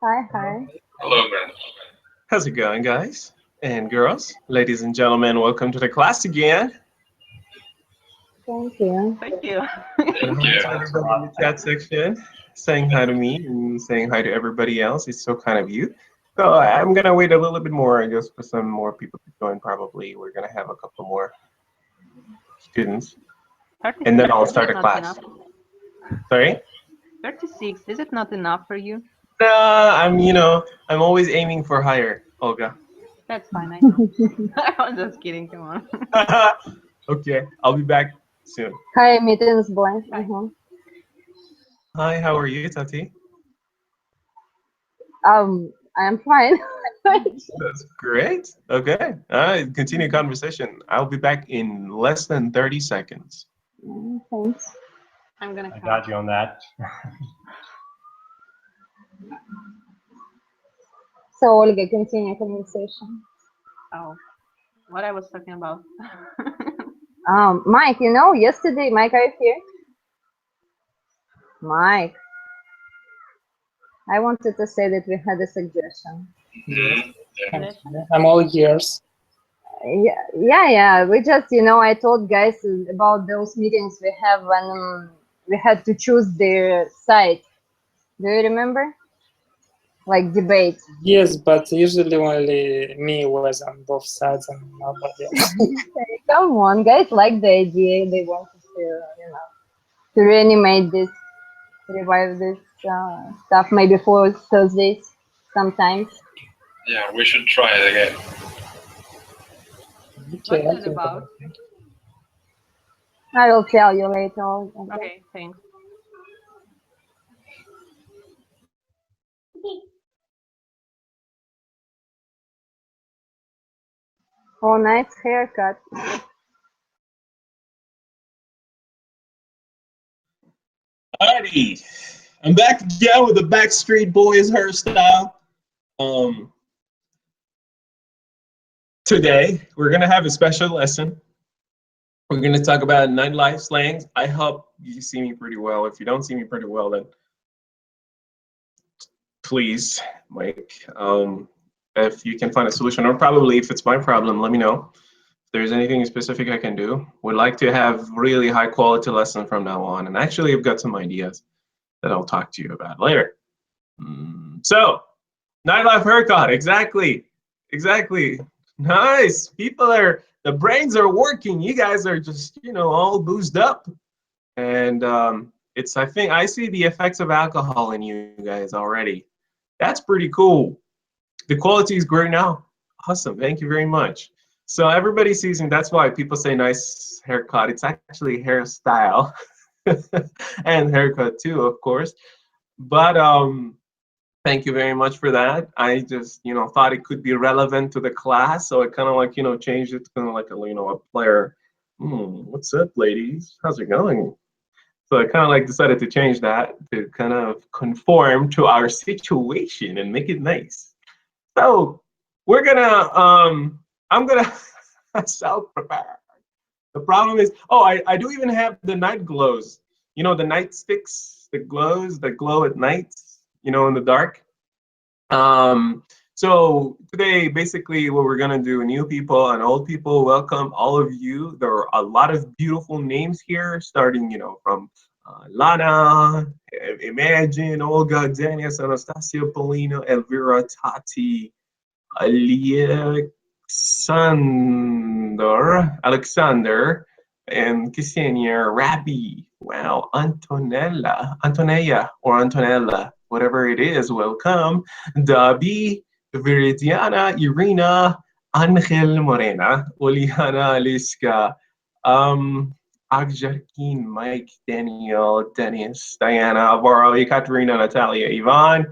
Hi, hi. Hello, man. How's it going, guys and girls? Ladies and gentlemen, welcome to the class again. Thank you. Thank you. And Thank hi you. to everybody in the chat section saying hi to me and saying hi to everybody else. It's so kind of you. So I'm going to wait a little bit more, I guess, for some more people to join. Probably we're going to have a couple more students, and then 36, I'll is start it a not class. enough? Sorry? 36, is it not enough for you? No, I'm always aiming for higher, Olga. That's fine, I know. I was just kidding, come on. Okay, I'll be back soon. Hi, meetings boy. Hi. Hi, how are you, Tati? I'm fine. That's great. Okay. All right. Continue conversation. I'll be back in less than 30 seconds. Thanks. I'm gonna I count. got you on that. So, Olga, continue conversation. Oh, what I was talking about. Mike, yesterday, Mike, are you here? Mike, I wanted to say that we had a suggestion. Mhm. Yeah. I'm all ears. Yeah. We just, I told guys about those meetings we have when we had to choose their side. Do you remember? Like debate. Yes, but usually only me was on both sides and nobody else. Come on, guys like the idea. They wanted to reanimate this, revive this stuff maybe for Thursdays sometimes. Yeah, we should try it again. Okay, What's it about? I will tell you later on. Okay, thanks. Oh, nice haircut. Alrighty. I'm back again with the Backstreet Boys hairstyle. Today, we're going to have a special lesson. We're going to talk about nightlife slangs. I hope you see me pretty well. If you don't see me pretty well, then please, Mike, if you can find a solution, or probably if it's my problem, let me know. If there's anything specific I can do. Would like to have really high quality lesson from now on. And actually, I've got some ideas that I'll talk to you about later. So, nightlife haircut, exactly. Nice. The brains are working. You guys are just, all boozed up. And I think I see the effects of alcohol in you guys already. That's pretty cool. The quality is great now. Awesome. Thank you very much. So everybody sees, and that's why people say nice haircut. It's actually hairstyle and haircut too, of course. But thank you very much for that. I just, thought it could be relevant to the class, so I kind of like, changed it to kind of like a player. What's up, ladies? How's it going? So I kind of like decided to change that to kind of conform to our situation and make it nice. So we're gonna, I'm gonna self-prepare. The problem is, I do even have the night glows. The night sticks, the glows that glow at night, in the dark. So today, basically, what we're gonna do, new people and old people, welcome all of you. There are a lot of beautiful names here, starting, from Lana, Imagine, Olga, Daniel, Anastasia, Polina, Elvira, Tati, Alexander, and Ksenia, Rabbi, wow, Antonella, whatever it is, welcome. Dabi, Viridiana, Irina, Angel Morena, Oliana, Liska, Agjarkin, Mike, Daniel, Dennis, Diana, Alvaro, Ekaterina, Natalia, Ivan,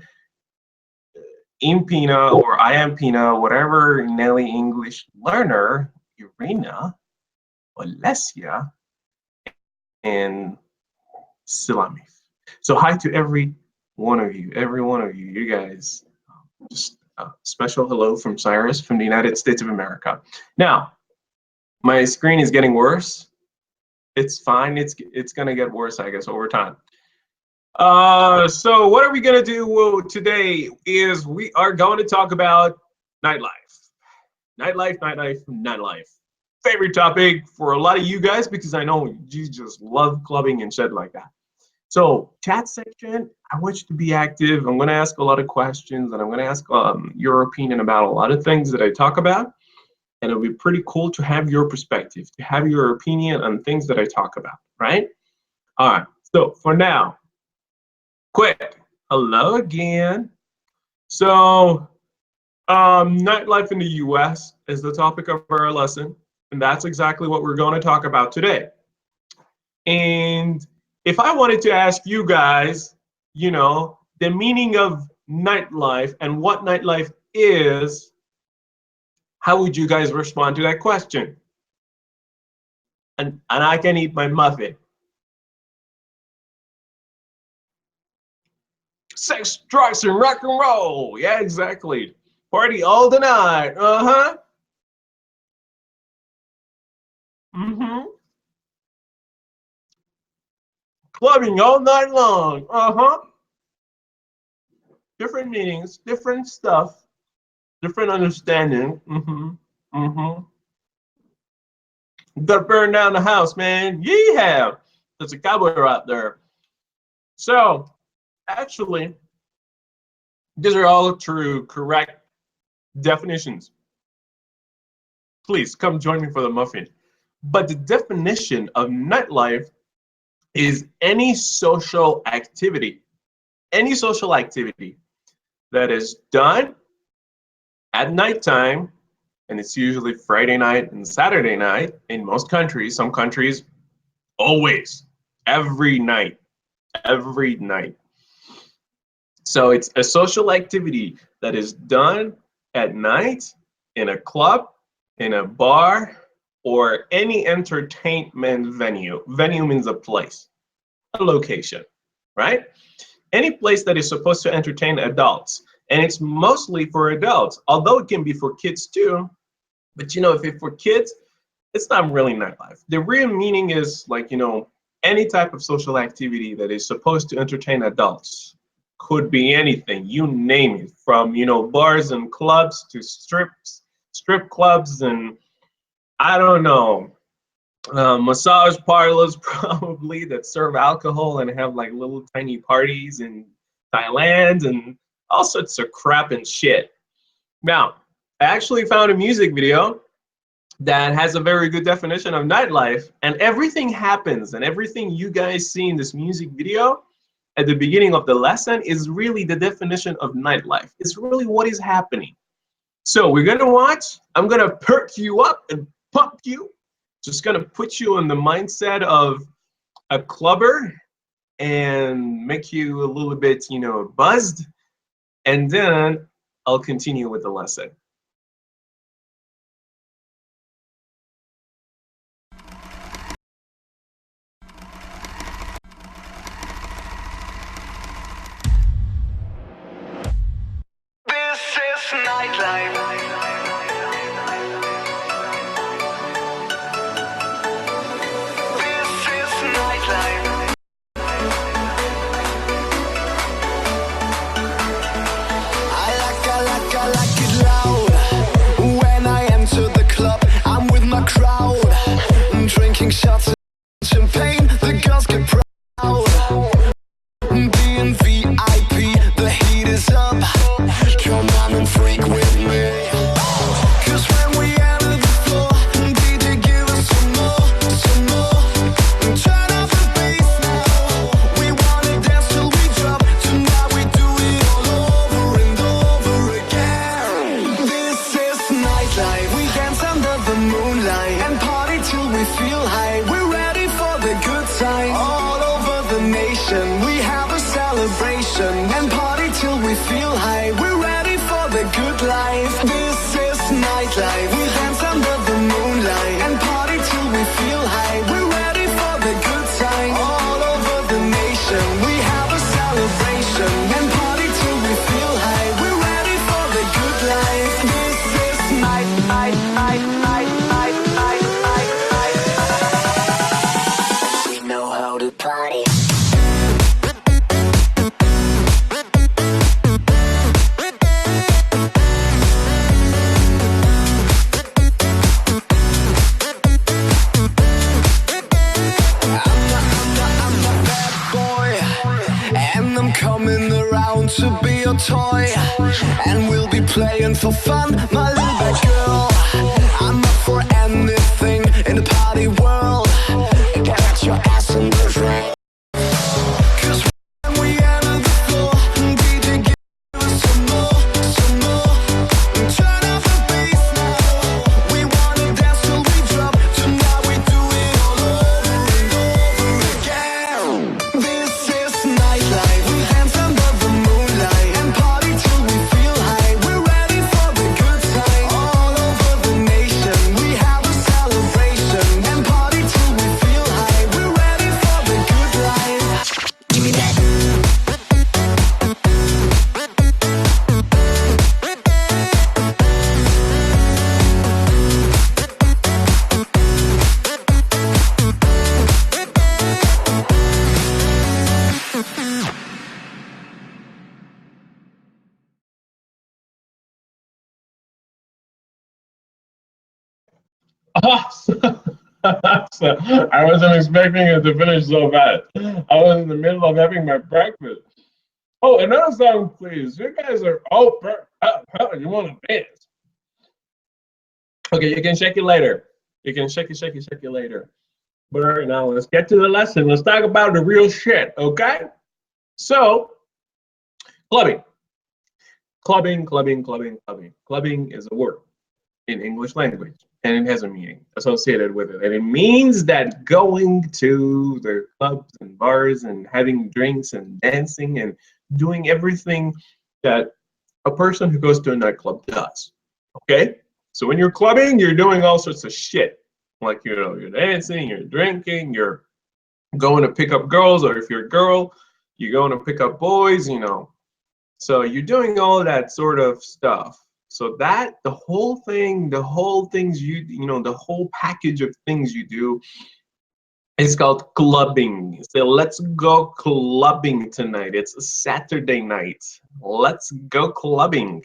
Impina or I am Pina, whatever Nelly English learner, Irina, Alessia, and Silami. So hi to every one of you, you guys. Just a special hello from Cyrus from the United States of America. Now, my screen is getting worse. It's fine. It's gonna get worse, I guess, over time. So what are we gonna do today? Is we are going to talk about nightlife. Nightlife, nightlife, nightlife. Favorite topic for a lot of you guys because I know you just love clubbing and shit like that. So chat section, I want you to be active. I'm going to ask a lot of questions and I'm going to ask your opinion about a lot of things that I talk about. And it'll be pretty cool to have your perspective, to have your opinion on things that I talk about, right? All right, so for now, quick, hello again. So nightlife in the US is the topic of our lesson. And that's exactly what we're going to talk about today. And if I wanted to ask you guys, the meaning of nightlife and what nightlife is, how would you guys respond to that question? And I can eat my muffin. Sex, drugs, and rock and roll. Yeah, exactly. Party all the night. Uh-huh. Mm-hmm. Clubbing all night long. Uh-huh. Different meanings, different stuff, different understanding. Mm-hmm. Mm-hmm. Gotta burn down the house, man. Yeehaw! There's a cowboy out there. So, actually, these are all true, correct definitions. Please come join me for the muffin. But the definition of nightlife is any social activity that is done at nighttime, and it's usually Friday night and Saturday night in most countries. Some countries, always, every night. So it's a social activity that is done at night in a club, in a bar, or any entertainment venue. Venue means a place, a location, right? Any place that is supposed to entertain adults. And it's mostly for adults, although it can be for kids too. But if it's for kids, it's not really nightlife. The real meaning is like, any type of social activity that is supposed to entertain adults. Could be anything, you name it, from bars and clubs to strip clubs, and I don't know, massage parlors probably that serve alcohol and have like little tiny parties in Thailand and all sorts of crap and shit. Now, I actually found a music video that has a very good definition of nightlife, and everything happens, and everything you guys see in this music video at the beginning of the lesson is really the definition of nightlife. It's really what is happening. So we're gonna watch. I'm gonna perk you up and pump you. Just gonna put you in the mindset of a clubber and make you a little bit, buzzed. And then I'll continue with the lesson. This is nightlife. This is nightlife. I like it loud. When I enter the club, I'm with my crowd. Drinking shots and champagne, the girls get proud. Being VIP, the heat is up. Come on and freak with me. toy, and we'll be playing for fun. My little bad girl, I'm up for anything in the party world. Get your ass in the ring. 'Cause when we enter the floor, DJ give us some more, some more. Turn up the bass now. We wanna dance till we drop. Tonight we do it all over and over again. This is nightlife. We dance under the moonlight and party till we feel high. We're ready for the good time. All over the nation, we have a celebration and party till we feel high. We're ready for the good life. Give me that. So, I wasn't expecting it to finish so fast. I was in the middle of having my breakfast. Oh, another song, please. You guys are you want to dance? Okay, you can shake it later. You can shake it later. But all right, now let's get to the lesson. Let's talk about the real shit, okay? So, clubbing. Clubbing is a word in English language, and it has a meaning associated with it. And it means that going to the clubs and bars and having drinks and dancing and doing everything that a person who goes to a nightclub does. Okay? So when you're clubbing, you're doing all sorts of shit. Like, you know, you're dancing, you're drinking, you're going to pick up girls, or if you're a girl, you're going to pick up boys, you know. So you're doing all that sort of stuff. So that the whole things the whole package of things you do is called clubbing. So let's go clubbing tonight. It's a Saturday night. Let's go clubbing.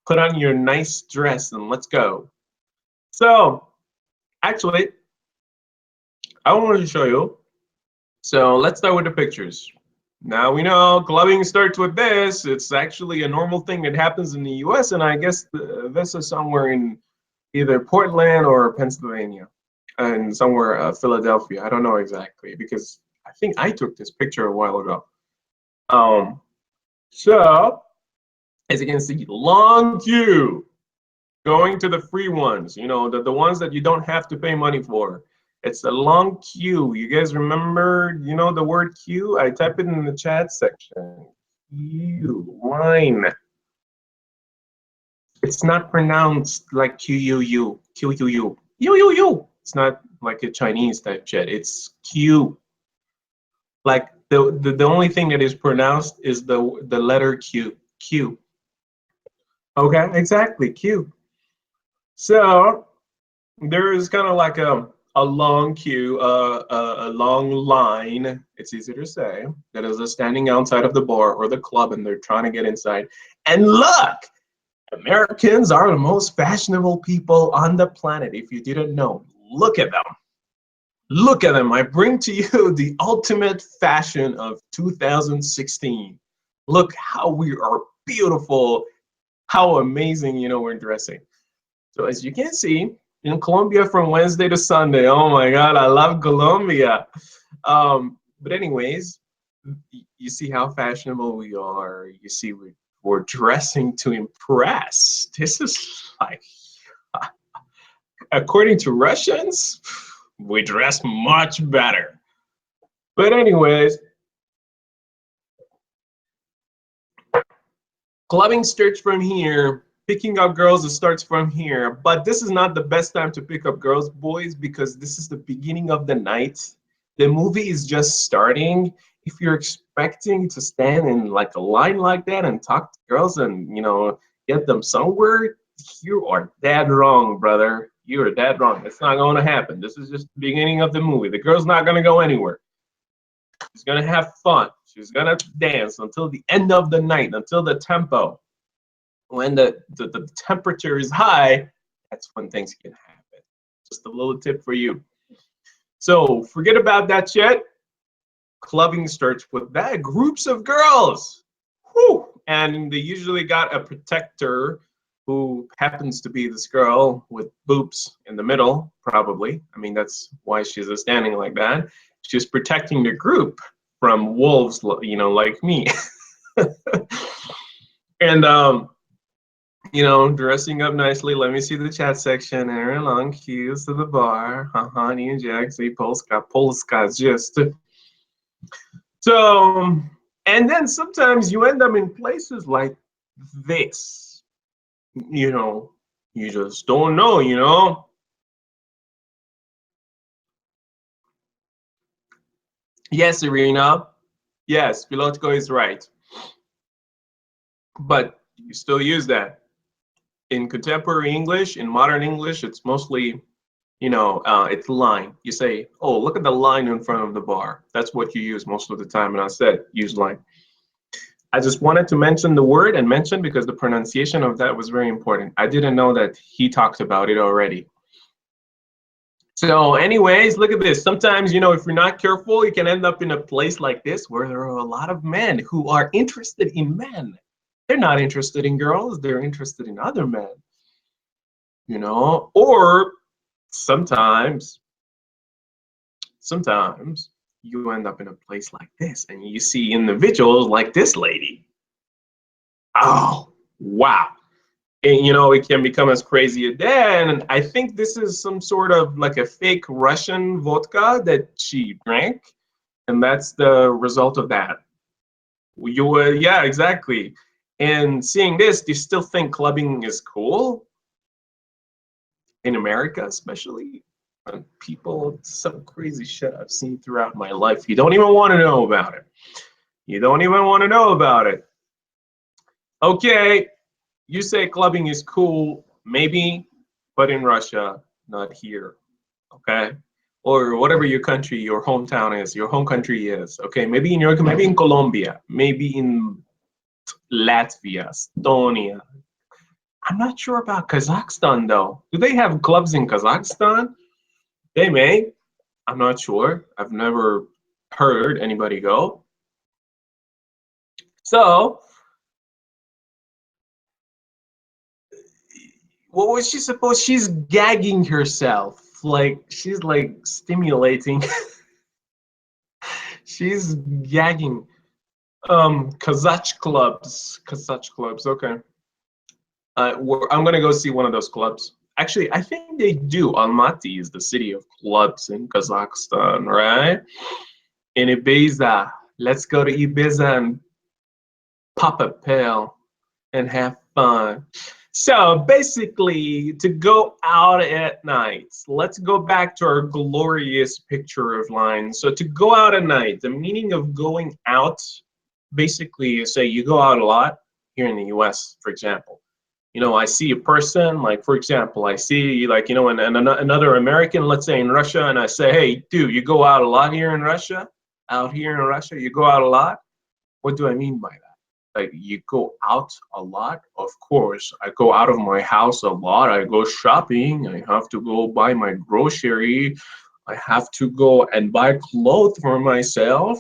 Put on your nice dress and let's go. So actually, I wanted to show you. So let's start with the pictures. Now we know clubbing starts with this. It's actually a normal thing that happens in the US, and I guess this is somewhere in either Portland or Pennsylvania, and somewhere Philadelphia. I don't know exactly because I think I took this picture a while ago. So as you can see, long queue going to the free ones, you know, the ones that you don't have to pay money for. It's a long queue. You guys remember, you know, the word queue? I type it in the chat section. Queue, line. It's not pronounced like Q-U-U, Q-U-U, U-U-U. It's not like a Chinese type shit. It's Q. Like the only thing that is pronounced is the letter Q. Q. Okay, exactly, Q. So there is kind of like a long queue, a long line, it's easy to say, that is standing outside of the bar or the club and they're trying to get inside. And look, Americans are the most fashionable people on the planet. If you didn't know, look at them. Look at them. I bring to you the ultimate fashion of 2016. Look how we are beautiful, how amazing, you know, we're dressing. So as you can see, in Colombia from Wednesday to Sunday. Oh my God, I love Colombia. But anyways, you see how fashionable we are. You see we're dressing to impress. This is like, according to Russians, we dress much better. But anyways, clubbing starts from here. Picking up girls, it starts from here. But this is not the best time to pick up girls, boys, because this is the beginning of the night. The movie is just starting. If you're expecting to stand in like a line like that and talk to girls and, you know, get them somewhere, you are dead wrong, brother. You are dead wrong. It's not going to happen. This is just the beginning of the movie. The girl's not going to go anywhere. She's going to have fun. She's going to dance until the end of the night, until the tempo. When the temperature is high, that's when things can happen. Just a little tip for you. So forget about that shit. Clubbing starts with that. Groups of girls. Whew. and they usually got a protector who happens to be this girl with boobs in the middle, probably. I mean, that's why she's standing like that. She's protecting the group from wolves, you know, like me. And you know, dressing up nicely. Let me see the chat section. Aaron Long keys to the bar. Honey Jaxie Polska just. So, and then sometimes you end up in places like this. You know, you just don't know, you know. Yes, Irina. Yes, Pilotko is right. But you still use that. In contemporary English, in modern English, it's mostly, you know, it's line. You say, oh, look at the line in front of the bar. That's what you use most of the time. And I said, use line. I just wanted to mention the word and mention because the pronunciation of that was very important. I didn't know that he talked about it already. So anyways, look at this. Sometimes, you know, if you're not careful, you can end up in a place like this where there are a lot of men who are interested in men. They're not interested in girls, they're interested in other men. You know, or sometimes you end up in a place like this and you see individuals like this lady. Oh, wow. And, you know, it can become as crazy as that. And I think this is some sort of like a fake Russian vodka that she drank. And that's the result of that. Yeah, exactly. And seeing this, do you still think clubbing is cool? In America, especially? And people, some crazy shit I've seen throughout my life. You don't even want to know about it. You don't even want to know about it. Okay, you say clubbing is cool, maybe, but in Russia, not here. Okay, or whatever your country, your hometown is, your home country is. Okay, maybe in your, maybe in Colombia, maybe in Latvia, Estonia. I'm not sure about Kazakhstan though. Do they have clubs in Kazakhstan? They may. I'm not sure. I've never heard anybody go. So, what was she supposed? She's gagging herself. Like, she's like stimulating. She's gagging. Kazakh clubs. Kazakh clubs, okay. I'm gonna go see one of those clubs. Actually, I think they do. Almaty is the city of clubs in Kazakhstan, right? In Ibiza. Let's go to Ibiza and pop a pill and have fun. So basically, to go out at night, let's go back to our glorious picture of lines. So to go out at night, the meaning of going out, basically, say you go out a lot here in the US, for example. You know, I see a person, like, for example, I see, like, you know, another American, let's say in Russia, and I say, hey, dude, you go out a lot here in Russia? Out here in Russia, you go out a lot? What do I mean by that? Like, you go out a lot? Of course, I go out of my house a lot. I go shopping. I have to go buy my grocery. I have to go and buy clothes for myself.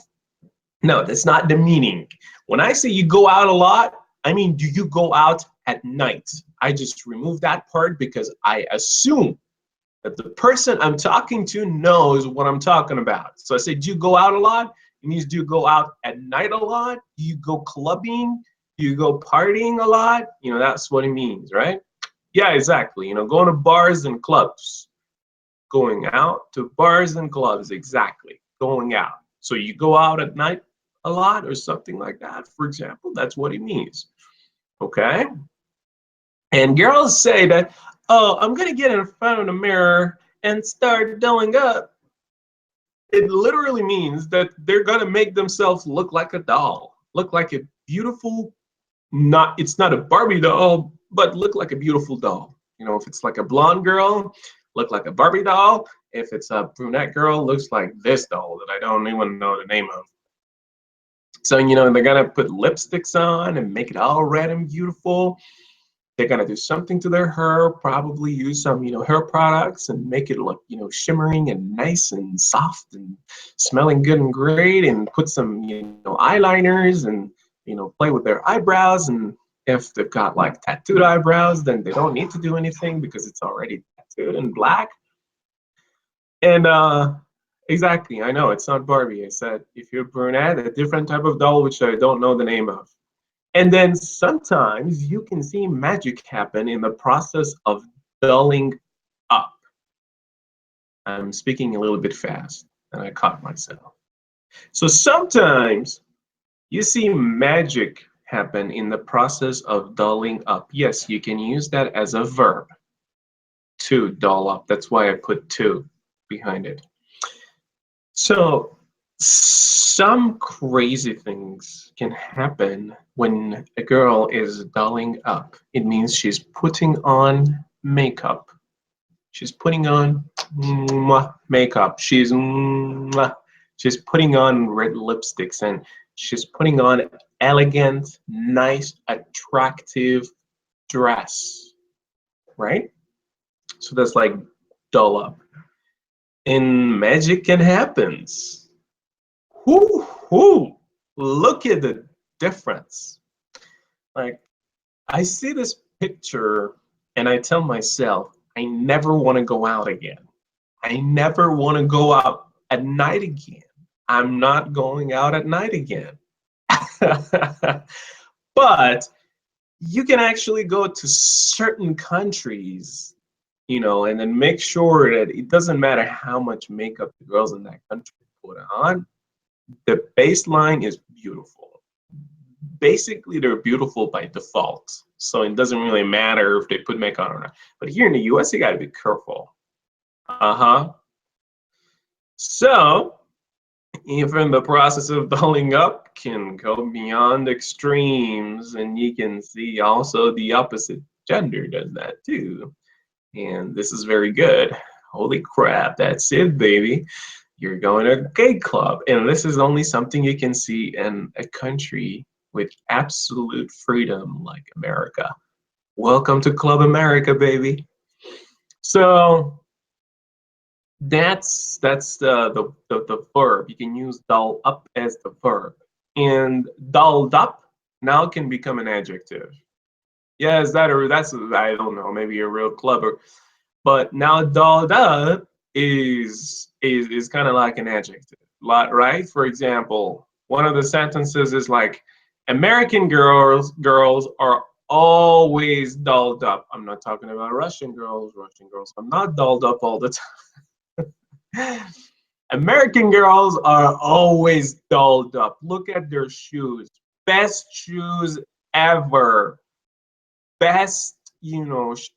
No, that's not the meaning. When I say you go out a lot, I mean, do you go out at night? I just remove that part because I assume that the person I'm talking to knows what I'm talking about. So I say, do you go out a lot? It means, do you go out at night a lot? Do you go clubbing? Do you go partying a lot? You know, that's what it means, right? Yeah, exactly. You know, going to bars and clubs. Going out to bars and clubs, exactly. Going out. So you go out at night a lot or something like that, for example, that's what it means. Okay? And girls say that, oh, I'm gonna get in front of the mirror and start doing up. It literally means that they're gonna make themselves look like a doll, look like a beautiful, it's not a Barbie doll, but look like a beautiful doll. You know, if it's like a blonde girl, look like a Barbie doll. If it's a brunette girl, looks like this doll that I don't even know the name of. So, you know, they're gonna put lipsticks on and make it all red and beautiful. They're gonna do something to their hair, probably use some, you know, hair products and make it look, you know, shimmering and nice and soft and smelling good and great, and put some, you know, eyeliners and play with their eyebrows, and if they've got like tattooed eyebrows, then they don't need to do anything because it's already tattooed in black. And exactly, I know it's not Barbie. I said if you're brunette, a different type of doll, which I don't know the name of. And then sometimes you can see magic happen in the process of dulling up. I'm speaking a little bit fast, and I caught myself. So sometimes you see magic happen in the process of dulling up. Yes, you can use that as a verb, to dull up. That's why I put to behind it. So some crazy things can happen when a girl is dulling up. It means she's putting on makeup. She's putting on makeup. She's putting on red lipsticks, and she's putting on elegant, nice, attractive dress, right? So that's like dull up. And magic can happen. Whoo, look at the difference. Like, I see this picture and I tell myself, I never want to go out again. I never want to go out at night again. I'm not going out at night again. But you can actually go to certain countries, and then make sure that it doesn't matter how much makeup the girls in that country put on, the baseline is beautiful. Basically, they're beautiful by default. So it doesn't really matter if they put makeup on or not. But here in the US, you got to be careful. So, even the process of dulling up can go beyond extremes, and you can see also the opposite gender does that too. And this is very good. Holy crap, that's it, baby. You're going to a gay club, and this is only something you can see in a country with absolute freedom like America. Welcome to Club America, baby. So that's the verb. You can use dull up as the verb, and dulled up now can become an adjective. Yeah, is that or that's I don't know. Maybe you're real clever, but now dulled up is kind of like an adjective, right? For example, one of the sentences is like, American girls are always dulled up. I'm not talking about Russian girls. Russian girls are not dulled up all the time. American girls are always dulled up. Look at their shoes. Best shoes ever. Best,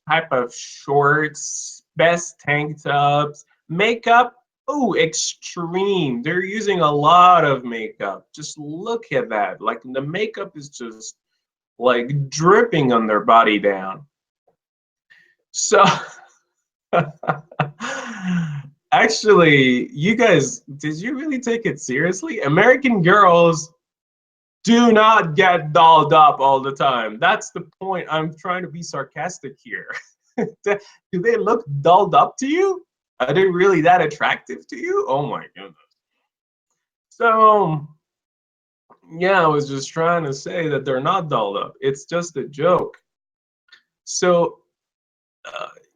type of shorts. Best tank tops. Makeup. Oh, extreme. They're using a lot of makeup. Just look at that. Like the makeup is just like dripping on their body down. So actually, you guys, did you really take it seriously? American girls do not get dolled up all the time. That's the point. I'm trying to be sarcastic here. Do they look dolled up to you? Are they really that attractive to you? Oh my goodness. So, yeah, I was just trying to say that they're not dolled up. It's just a joke. So,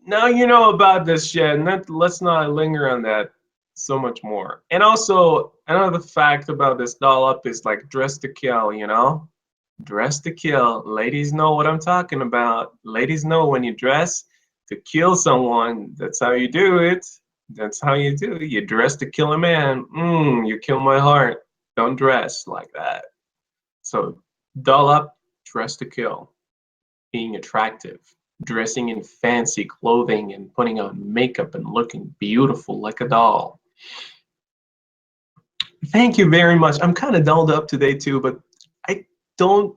now you know about this shit, and let's not linger on that so much more. And also, another fact about this doll up is like dress to kill, Dress to kill. Ladies know what I'm talking about. Ladies know when you dress to kill someone, that's how you do it. That's how you do it. You dress to kill a man. You kill my heart. Don't dress like that. So, doll up, dress to kill. Being attractive. Dressing in fancy clothing and putting on makeup and looking beautiful like a doll. Thank you very much. I'm kind of dolled up today too, but I don't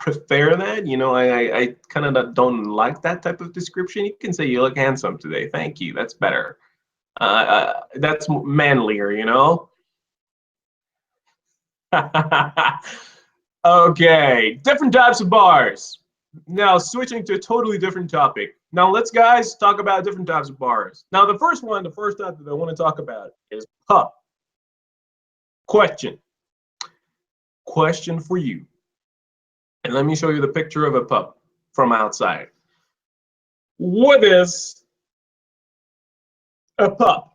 prefer that. I kind of don't like that type of description. You can say you look handsome today. Thank you. That's better. That's manlier, Okay, different types of bars. Now, switching to a totally different topic. Now, let's guys talk about different types of bars. Now, the first type that I want to talk about is pub. Question. question for you. And let me show you the picture of a pub from outside. What is a pub?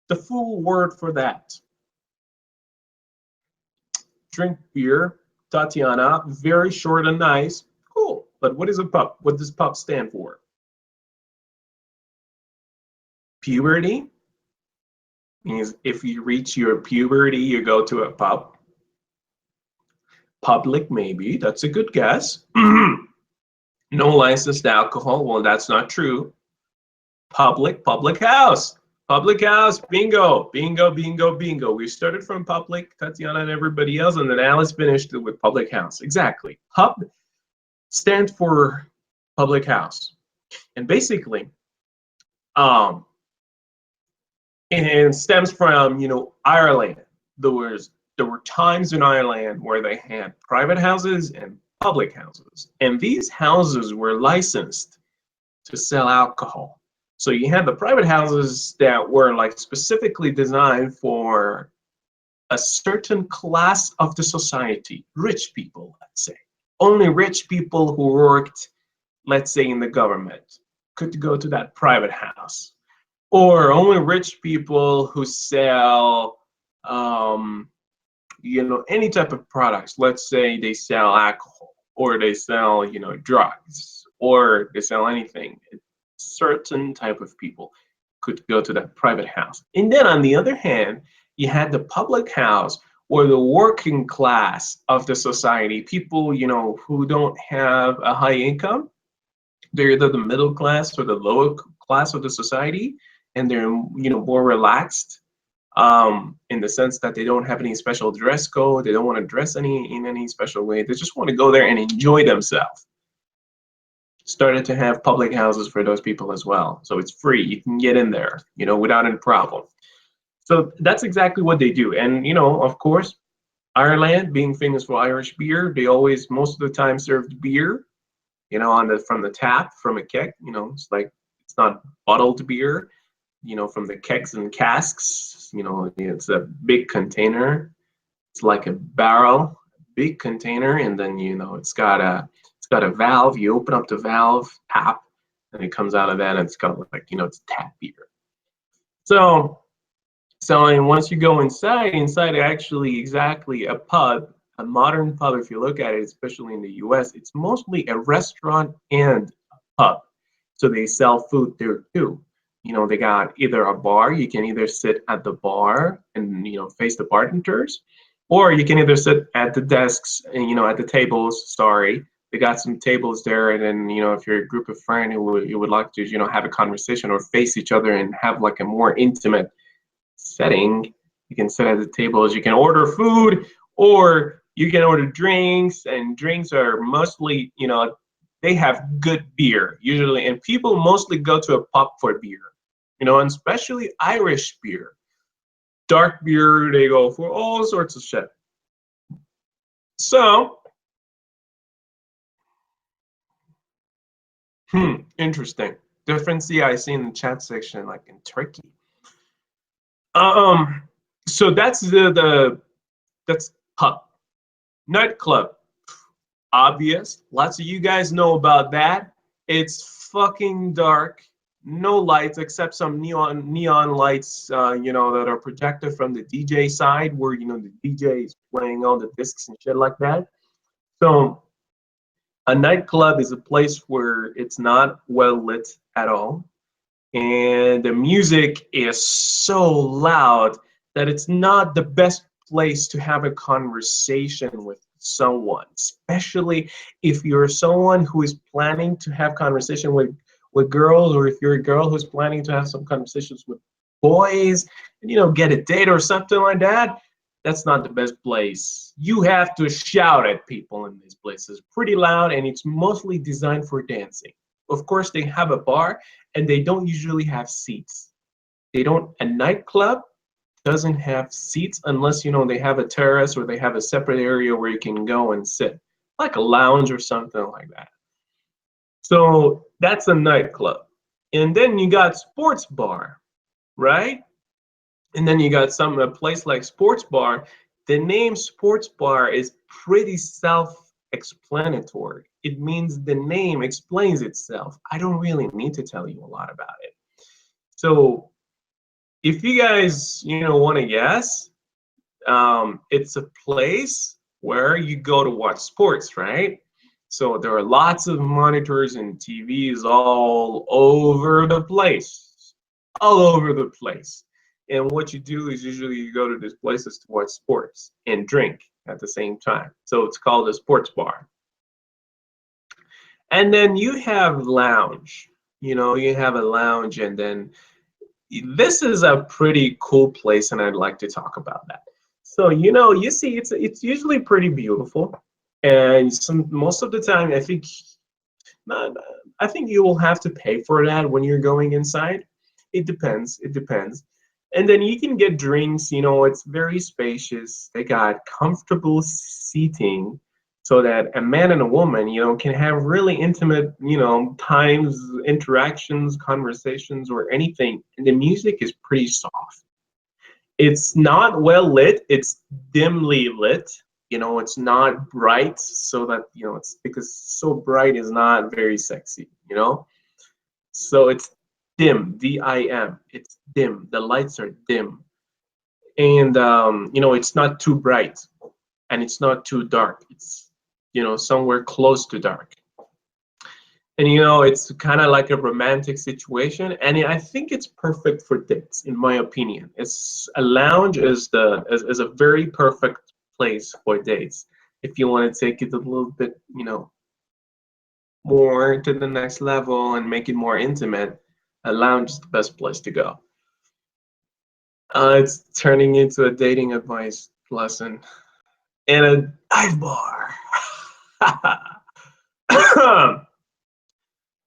The full word for that. Drink beer, Tatiana, very short and nice. Cool. But what is a pub? What does pub stand for? Puberty means if you reach your puberty, you go to a pub. Public, maybe. That's a good guess. No licensed alcohol. Well, that's not true. Public house. Public house, bingo, bingo, bingo, bingo. We started from public, Tatiana and everybody else, and then Alice finished with public house. Exactly. Pub stands for public house. And basically, it stems from, Ireland. There were times in Ireland where they had private houses and public houses. And these houses were licensed to sell alcohol. So you had the private houses that were like specifically designed for a certain class of the society, rich people, let's say. Only rich people who worked, let's say, in the government could go to that private house. Or only rich people who sell, any type of products. Let's say they sell alcohol, or they sell, drugs, or they sell anything. Certain type of people could go to that private house. And then on the other hand, you had the public house, or the working class of the society, people, who don't have a high income. They're either the middle class or the lower class of the society, and they're, more relaxed in the sense that they don't have any special dress code. They don't want to dress in any special way. They just want to go there and enjoy themselves. Started to have public houses for those people as well. So it's free. You can get in there, without any problem. So that's exactly what they do. And, of course, Ireland, being famous for Irish beer, they always, most of the time, served beer, from the tap, from a keg. It's not bottled beer, from the kegs and casks. It's a big container. It's like a barrel, big container, and then, it's got a valve. You open up the valve, tap, and it comes out of that, and it's got it's tap beer. So and once you go inside actually exactly a pub, a modern pub, if you look at it, especially in the US, it's mostly a restaurant and a pub. So they sell food there too. They got either a bar, you can either sit at the bar and, face the bartenders, or you can either sit at the desks and, at the tables, sorry. They got some tables there, and then, if you're a group of friends who would like to, have a conversation or face each other and have like a more intimate setting, you can sit at the tables. You can order food, or you can order drinks, and drinks are mostly, they have good beer usually, and people mostly go to a pub for beer, and especially Irish beer. Dark beer, they go for all sorts of shit. So, interesting. Difference I see in the chat section, like in Turkey. So that's that's pub. Nightclub. Obvious. Lots of you guys know about that. It's fucking dark. No lights except some neon lights, that are projected from the DJ side, where the DJ is playing all the discs and shit like that. So a nightclub is a place where it's not well lit at all, and the music is so loud that it's not the best place to have a conversation with someone, especially if you're someone who is planning to have conversation with girls, or if you're a girl who's planning to have some conversations with boys and get a date or something like that. That's not the best place. You have to shout at people in these places pretty loud, and it's mostly designed for dancing. Of course, they have a bar, and they don't usually have seats. A nightclub doesn't have seats unless, they have a terrace, or they have a separate area where you can go and sit, like a lounge or something like that. So that's a nightclub. And then you got sports bar, right? And then you got a place like sports bar. The name sports bar is pretty self-explanatory. It means the name explains itself. I don't really need to tell you a lot about it. So if you guys, want to guess, it's a place where you go to watch sports, right? So there are lots of monitors and TVs all over the place, all over the place. And what you do is usually you go to these places to watch sports and drink at the same time. So it's called a sports bar. And then you have lounge. You have a lounge, and then this is a pretty cool place, and I'd like to talk about that. So you see, it's usually pretty beautiful, and most of the time, not, I think you will have to pay for that when you're going inside. It depends. It depends. And then you can get drinks. It's very spacious. They got comfortable seating, so that a man and a woman, can have really intimate, times, interactions, conversations, or anything. And the music is pretty soft. It's not well lit. It's dimly lit. It's not bright, so that, it's because so bright is not very sexy, So it's dim, D-I-M. It's dim. The lights are dim. And, it's not too bright and it's not too dark. It's, somewhere close to dark. And, it's kind of like a romantic situation. And I think it's perfect for dates, in my opinion. It's a lounge is a very perfect place for dates. If you want to take it a little bit, more to the next level and make it more intimate, a lounge is the best place to go. It's turning into a dating advice lesson and a dive bar.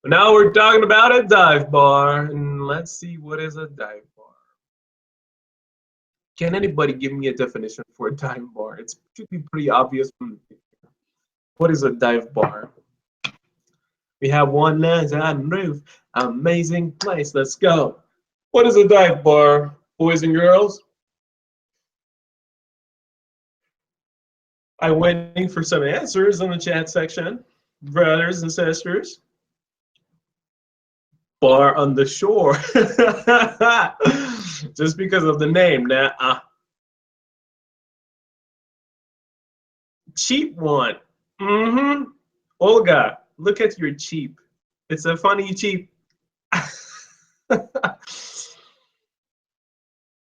Now we're talking about a dive bar, and let's see, what is a dive bar? Can anybody give me a definition for a dive bar? It should be pretty obvious from the picture. What is a dive bar? We have one lens on the roof. Amazing place. Let's go. What is a dive bar, boys and girls? I'm waiting for some answers in the chat section, brothers and sisters. Bar on the shore. Just because of the name. Nah. Cheap one. Olga, look at your cheap. It's a funny cheap.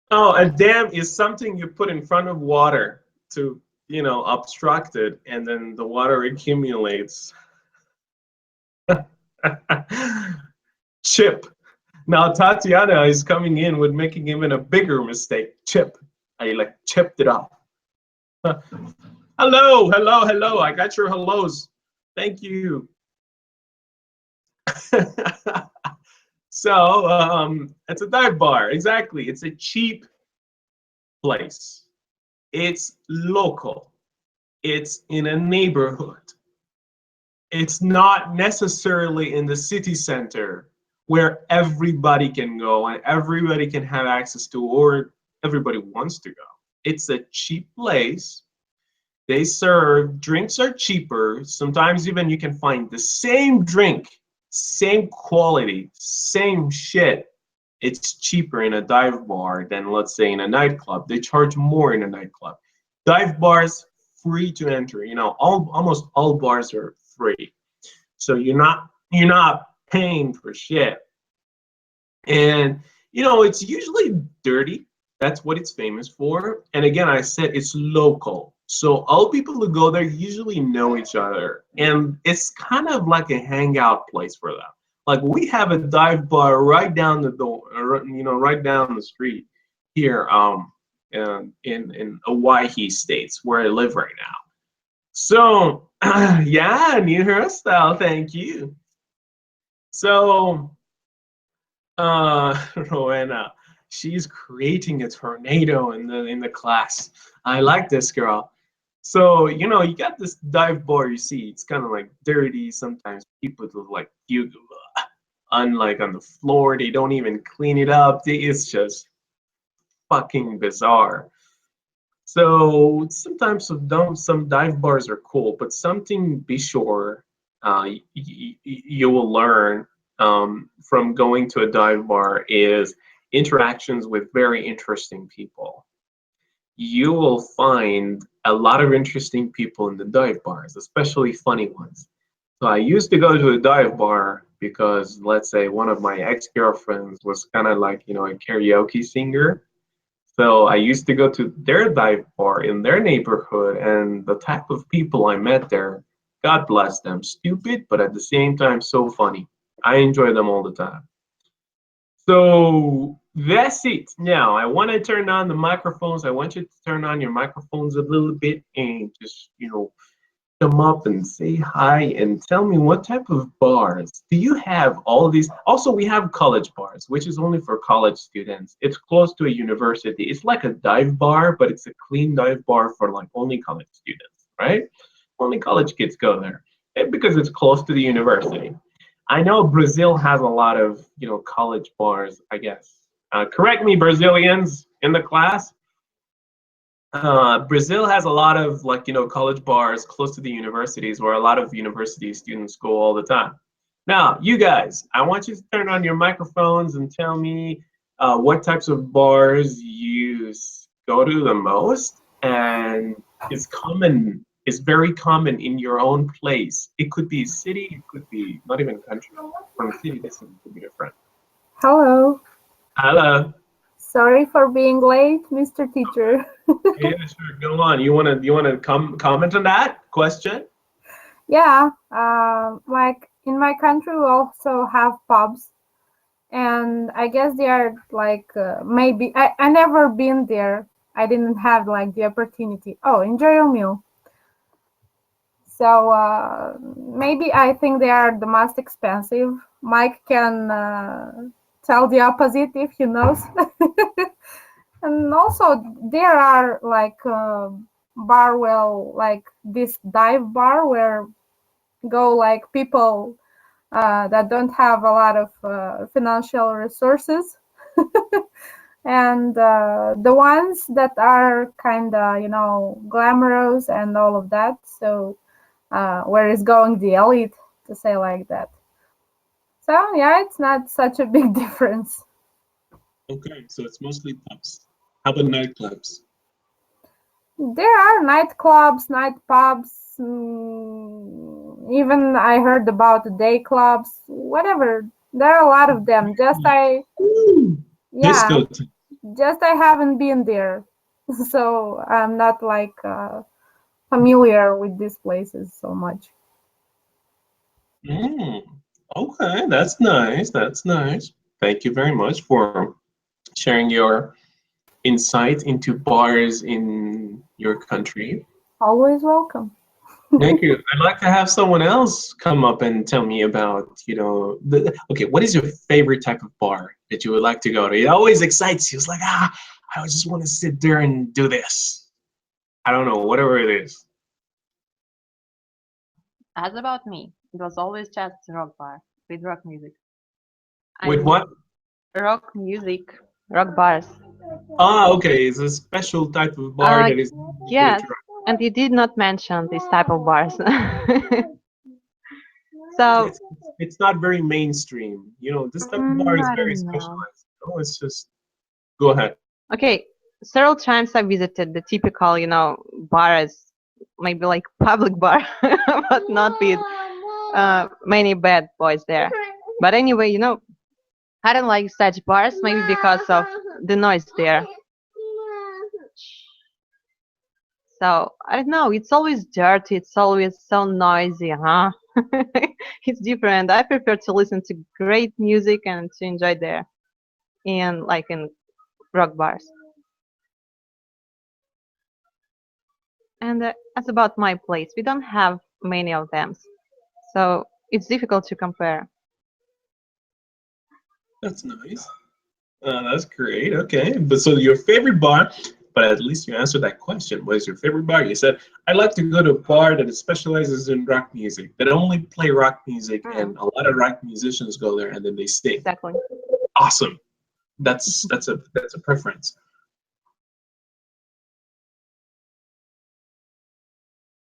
Oh, a dam is something you put in front of water to, obstruct it, and then the water accumulates. Chip. Now Tatiana is coming in with making even a bigger mistake. Chip. I chipped it off. Hello. I got your hellos. Thank you. So it's a dive bar. Exactly. It's a cheap place. It's local. It's in a neighborhood. It's not necessarily in the city center where everybody can go and everybody can have access to, or everybody wants to go. It's a cheap place. They serve, drinks are cheaper. Sometimes even you can find the same drink, same quality, same shit. It's cheaper in a dive bar than, let's say, in a nightclub. They charge more in a nightclub. Dive bars, free to enter. Almost all bars are free. So you're not paying for shit. And it's usually dirty. That's what it's famous for. And again, I said it's local. So all people who go there usually know each other. And it's kind of like a hangout place for them. Like, we have a dive bar right down the door, right down the street here in Hawaii States, where I live right now. So, yeah, new hairstyle, thank you. So, Rowena, she's creating a tornado in the class. I like this girl. So, you got this dive bar, you see, it's kind of like dirty. Sometimes people do like puke, unlike on the floor, they don't even clean it up. It's just fucking bizarre. So sometimes some dive bars are cool, but something be sure you will learn from going to a dive bar is interactions with very interesting people. You will find a lot of interesting people in the dive bars, especially funny ones. So I used to go to a dive bar because, let's say, one of my ex-girlfriends was kind of like, a karaoke singer. So I used to go to their dive bar in their neighborhood, and the type of people I met there, God bless them, stupid, but at the same time so funny. I enjoy them all the time. So that's it. Now I want to turn on the microphones. I want you to turn on your microphones a little bit and just, come up and say hi and tell me what type of bars do you have all these. Also, we have college bars, which is only for college students. It's close to a university. It's like a dive bar, but it's a clean dive bar for like only college students, right? Only college kids go there because it's close to the university. I know Brazil has a lot of, college bars, I guess. Correct me, Brazilians in the class. Brazil has a lot of like college bars close to the universities where a lot of university students go all the time. Now, you guys, I want you to turn on your microphones and tell me what types of bars you go to the most and is very common in your own place. It could be city, it could be not even country. From city to city, it could be different. Hello. Hello. Sorry for being late, Mr. Teacher. Yeah, sure. Go on. You wanna comment on that question? Yeah, like in my country, we also have pubs, and I guess they are like maybe I never been there. I didn't have like the opportunity. Oh, enjoy your meal. So maybe I think they are the most expensive. Mike can tell the opposite if he knows. And also there are like bar, well, like this dive bar where go like people that don't have a lot of financial resources. And the ones that are kind of glamorous and all of that. So where is going the elite, to say like that. So yeah, it's not such a big difference. Okay, so it's mostly pubs. How about nightclubs? There are nightclubs, night pubs, even I heard about day clubs, whatever. There are a lot of them. Ooh, Yeah, disco. just I haven't been there. So I'm not like familiar with these places so much. Mm, okay, that's nice. That's nice. Thank you very much for sharing your insight into bars in your country. Always welcome. Thank you. I'd like to have someone else come up and tell me about, okay, what is your favorite type of bar that you would like to go to? It always excites you. It's like, I just want to sit there and do this. I don't know, whatever it is. As about me, it was always just rock bar with rock music. With what? Rock music, rock bars. Okay, it's a special type of bar Uh, that is yes, and you did not mention this type of bars. So, it's not very mainstream. This type of bar is I very don't know. specialized. It's just go ahead. Okay, several times I visited the typical, bars, maybe like public bar, but not with many bad boys there. But anyway, I don't like such bars, maybe because of the noise there. So I don't know. It's always dirty. It's always so noisy, huh? It's different. I prefer to listen to great music and to enjoy there, in rock bars. And as about my place, we don't have many of them, so it's difficult to compare. That's nice. That's great. Okay, but so your favorite bar, but at least you answered that question. What is your favorite bar? You said I like to go to a bar that specializes in rock music, that only play rock music, Mm, and a lot of rock musicians go there and then they stay. exactly. Awesome. That's a preference.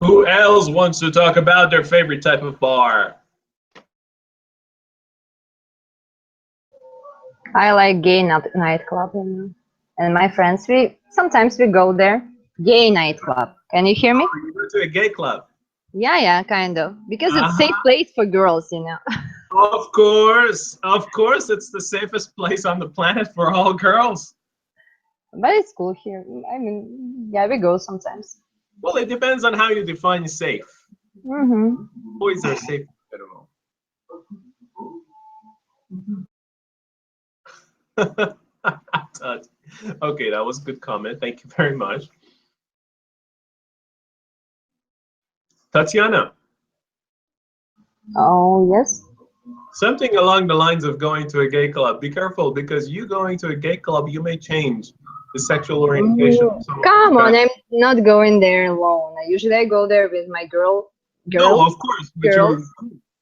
Who else wants to talk about their favorite type of bar? I like gay nightclub, you know. And my friends, we sometimes we go there. Gay nightclub. Can you hear me? You go to a gay club. Yeah, kind of. Because it's safe Uh-huh. place for girls, you know. Of course, it's the safest place on the planet for all girls. But it's cool here. I mean, yeah, we go sometimes. Well, it depends on how you define safe. Mm-hmm. Boys are safe in general. Okay, that was a good comment. Thank you very much. Tatiana, Oh, yes. something along the lines of going to a gay club. Be careful because you going to a gay club, you may change the sexual orientation of some of the Come on, guys. I'm not going there alone. Usually I go there with my No, girls, of course, girls,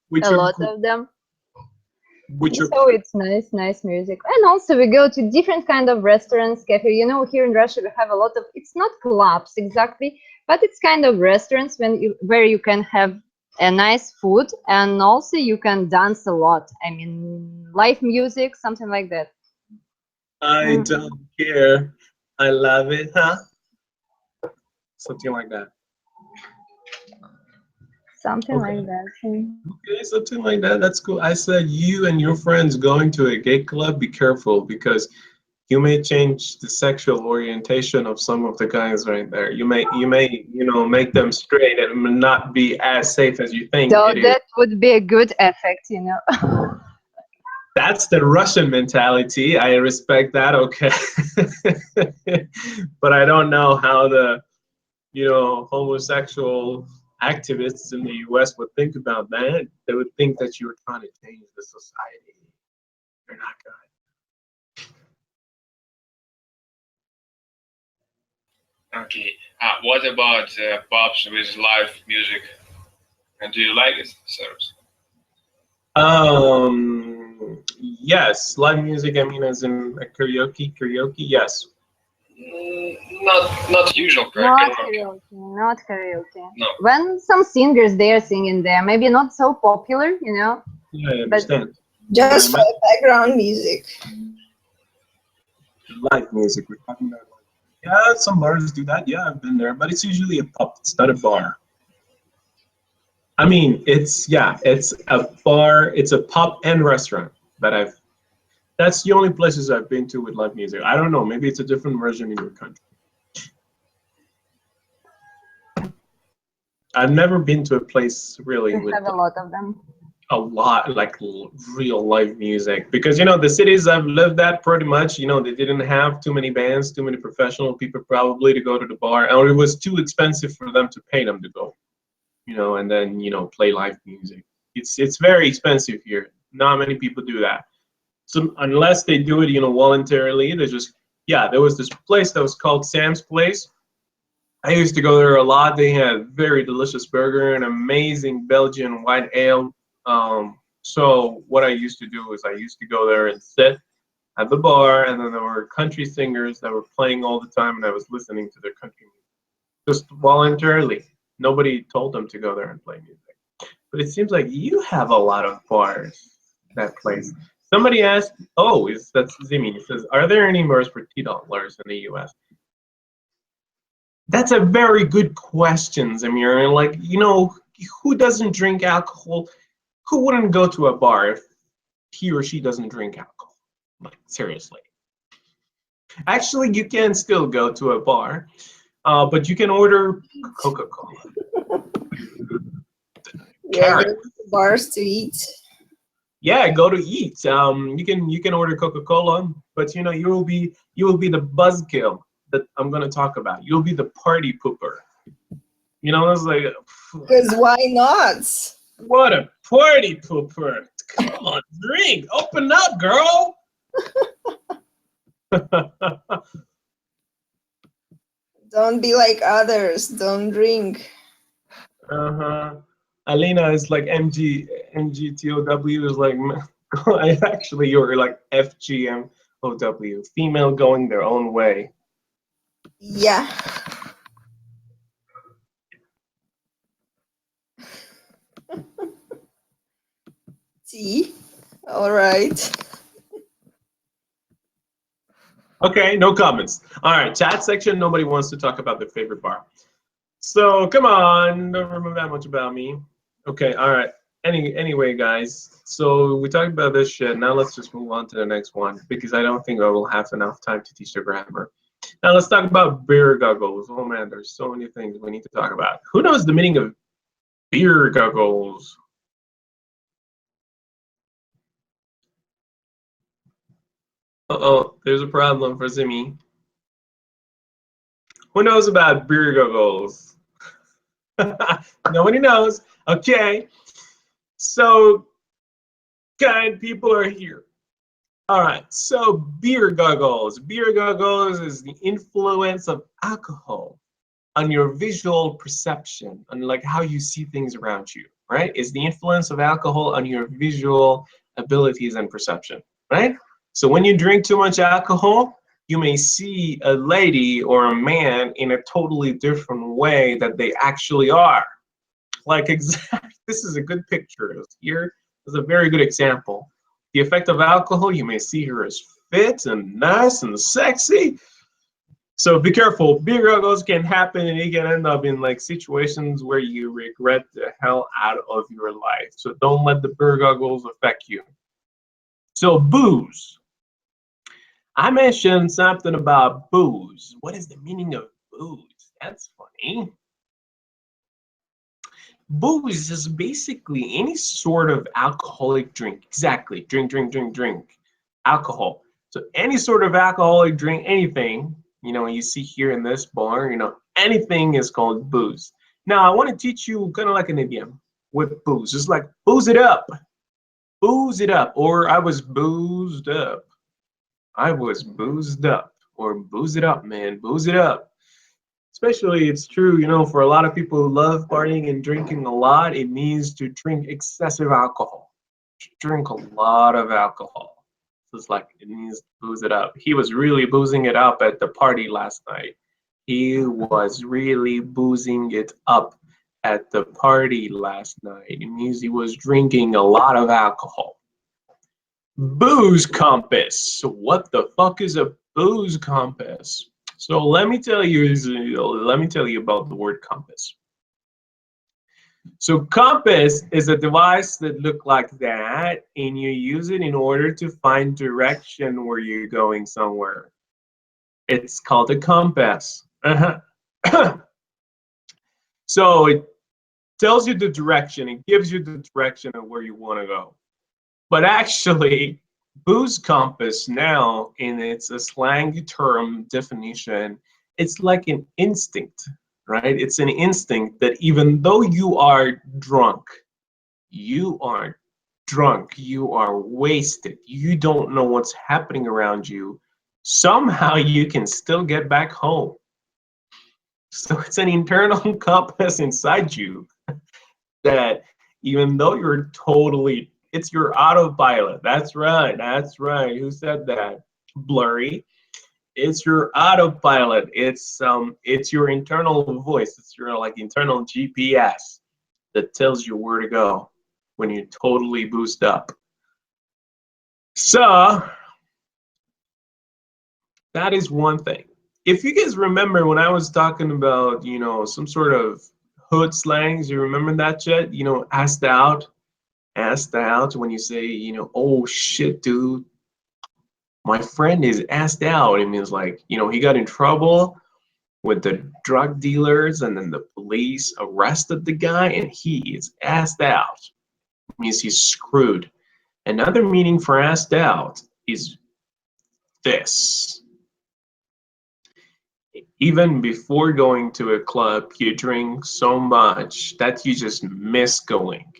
with a your lot group, of them. with your So it's nice music. And also we go to different kind of restaurants, cafe. You know, here in Russia we have a lot of, it's not clubs exactly, but it's kind of restaurants where you can have a nice food and also you can dance a lot. I mean, live music, something like that. I don't care. I love it, huh? Something like that. Something Okay. like that. Hmm. Okay, something like that. That's cool. I said you and your friends going to a gay club, be careful because you may change the sexual orientation of some of the guys right there. You may, make them straight and it may not be as safe as you think So it is. that would be a good effect, you know. That's the Russian mentality. I respect that, okay. But I don't know how the, homosexual activists in the US would think about that. They would think that you're trying to change the society. You're not good. Okay. What about pubs with live music? And do you like it, Cyrus? Yes, live music. I mean, as in a karaoke. Yes. Not usual Not karaoke. karaoke, not karaoke. No. When some singers they are singing there, maybe not so popular, you know, Yeah, I but understand. Just But for background music. live music. We're talking about. Yeah, some bars do that. Yeah, I've been there, but it's usually a pub. It's not a bar. I mean, it's a bar. It's a pub and restaurant that I've. That's the only places I've been to with live music. I don't know. Maybe it's a different version in your country. I've never been to a place really we with have a lot of them. a lot like real live music because the cities I've lived at pretty much they didn't have too many bands, too many professional people probably to go to the bar, or it was too expensive for them to pay them to go, and then play live music. It's very expensive here. Not many people do that. So unless they do it, voluntarily, they just there was this place that was called Sam's Place. I used to go there a lot. They had very delicious burger and amazing Belgian white ale. So what I used to do is I used to go there and sit at the bar, and then there were country singers that were playing all the time, and I was listening to their country music just voluntarily. Nobody told them to go there and play music. But it seems like you have a lot of bars that place. Somebody asked, oh, that's Zimi. He says, are there any bars for $2 in the U.S.? That's a very good question, Zamir. Like, who doesn't drink alcohol? Who wouldn't go to a bar if he or she doesn't drink alcohol? Like, seriously. Actually, you can still go to a bar, but you can order Coca-Cola. Yeah, Carrot. go to bars to eat. Yeah, go to eat. You can order Coca-Cola, but you will be the buzzkill that I'm gonna talk about. You'll be the party pooper. It's like, Because why not? what a party pooper! Come on, drink. Open up, girl. Don't be like others. Don't drink. Alina is like MGTOW is like, actually you're like FGMOW, female going their own way. Yeah. See? All right. Okay, no comments. All right, chat section. Nobody wants to talk about their favorite bar. So come on, don't remember that much about me. Okay, all right. Anyway, guys. So we talked about this shit. Now let's just move on to the next one because I don't think I will have enough time to teach the grammar. Now let's talk about beer goggles. Oh man, there's so many things we need to talk about. Who knows the meaning of beer goggles? Uh-oh, there's a problem for Zimmy. Who knows about beer goggles? Nobody knows. Okay. So, kind people are here. All right. So, beer goggles. Beer goggles is the influence of alcohol on your visual perception, on like how you see things around you, right? Is the influence of alcohol on your visual abilities and perception, right? So when you drink too much alcohol, you may see a lady or a man in a totally different way that they actually are. Like exactly, this is a good picture. Here is a very good example. The effect of alcohol, you may see her as fit and nice and sexy. So be careful. Beer goggles can happen and you can end up in like situations where you regret the hell out of your life. So don't let the beer goggles affect you. So booze. I mentioned something about booze. What is the meaning of booze? That's funny. Booze is basically any sort of alcoholic drink. Exactly. Drink, drink, drink, drink. Alcohol. So any sort of alcoholic drink, anything, you see here in this bar, anything is called booze. Now, I want to teach you kind of like an idiom with booze. Just like booze it up. Booze it up. Or I was boozed up. I was boozed up. Or booze it up, man. Booze it up. Especially, it's true, for a lot of people who love partying and drinking a lot, it means to drink excessive alcohol. Drink a lot of alcohol. So it's like, it means to booze it up. He was really boozing it up at the party last night. He was really boozing it up at the party last night. It means he was drinking a lot of alcohol. Booze compass. What the fuck is a booze compass? So let me tell you about the word compass. So compass is a device that looks like that, and you use it in order to find direction where you're going somewhere. It's called a compass. So it tells you the direction, it gives you the direction of where you want to go. But actually, booze compass now, in its a slang term definition, it's like an instinct, right? It's an instinct that even though you are drunk, you are you are wasted, you don't know what's happening around you, somehow you can still get back home. So it's an internal compass inside you that even though you're totally, it's your autopilot. That's right. That's right. Who said that? Blurry. It's your autopilot. It's your internal voice. It's your like internal GPS that tells you where to go when you're totally boosted up. So that is one thing. If you guys remember when I was talking about, some sort of hood slangs, you remember that shit? Asked out when you say, oh shit, dude, my friend is asked out. It means like, he got in trouble with the drug dealers and then the police arrested the guy and he is asked out. It means he's screwed. Another meaning for asked out is this. Even before going to a club, you drink so much that you just miss going.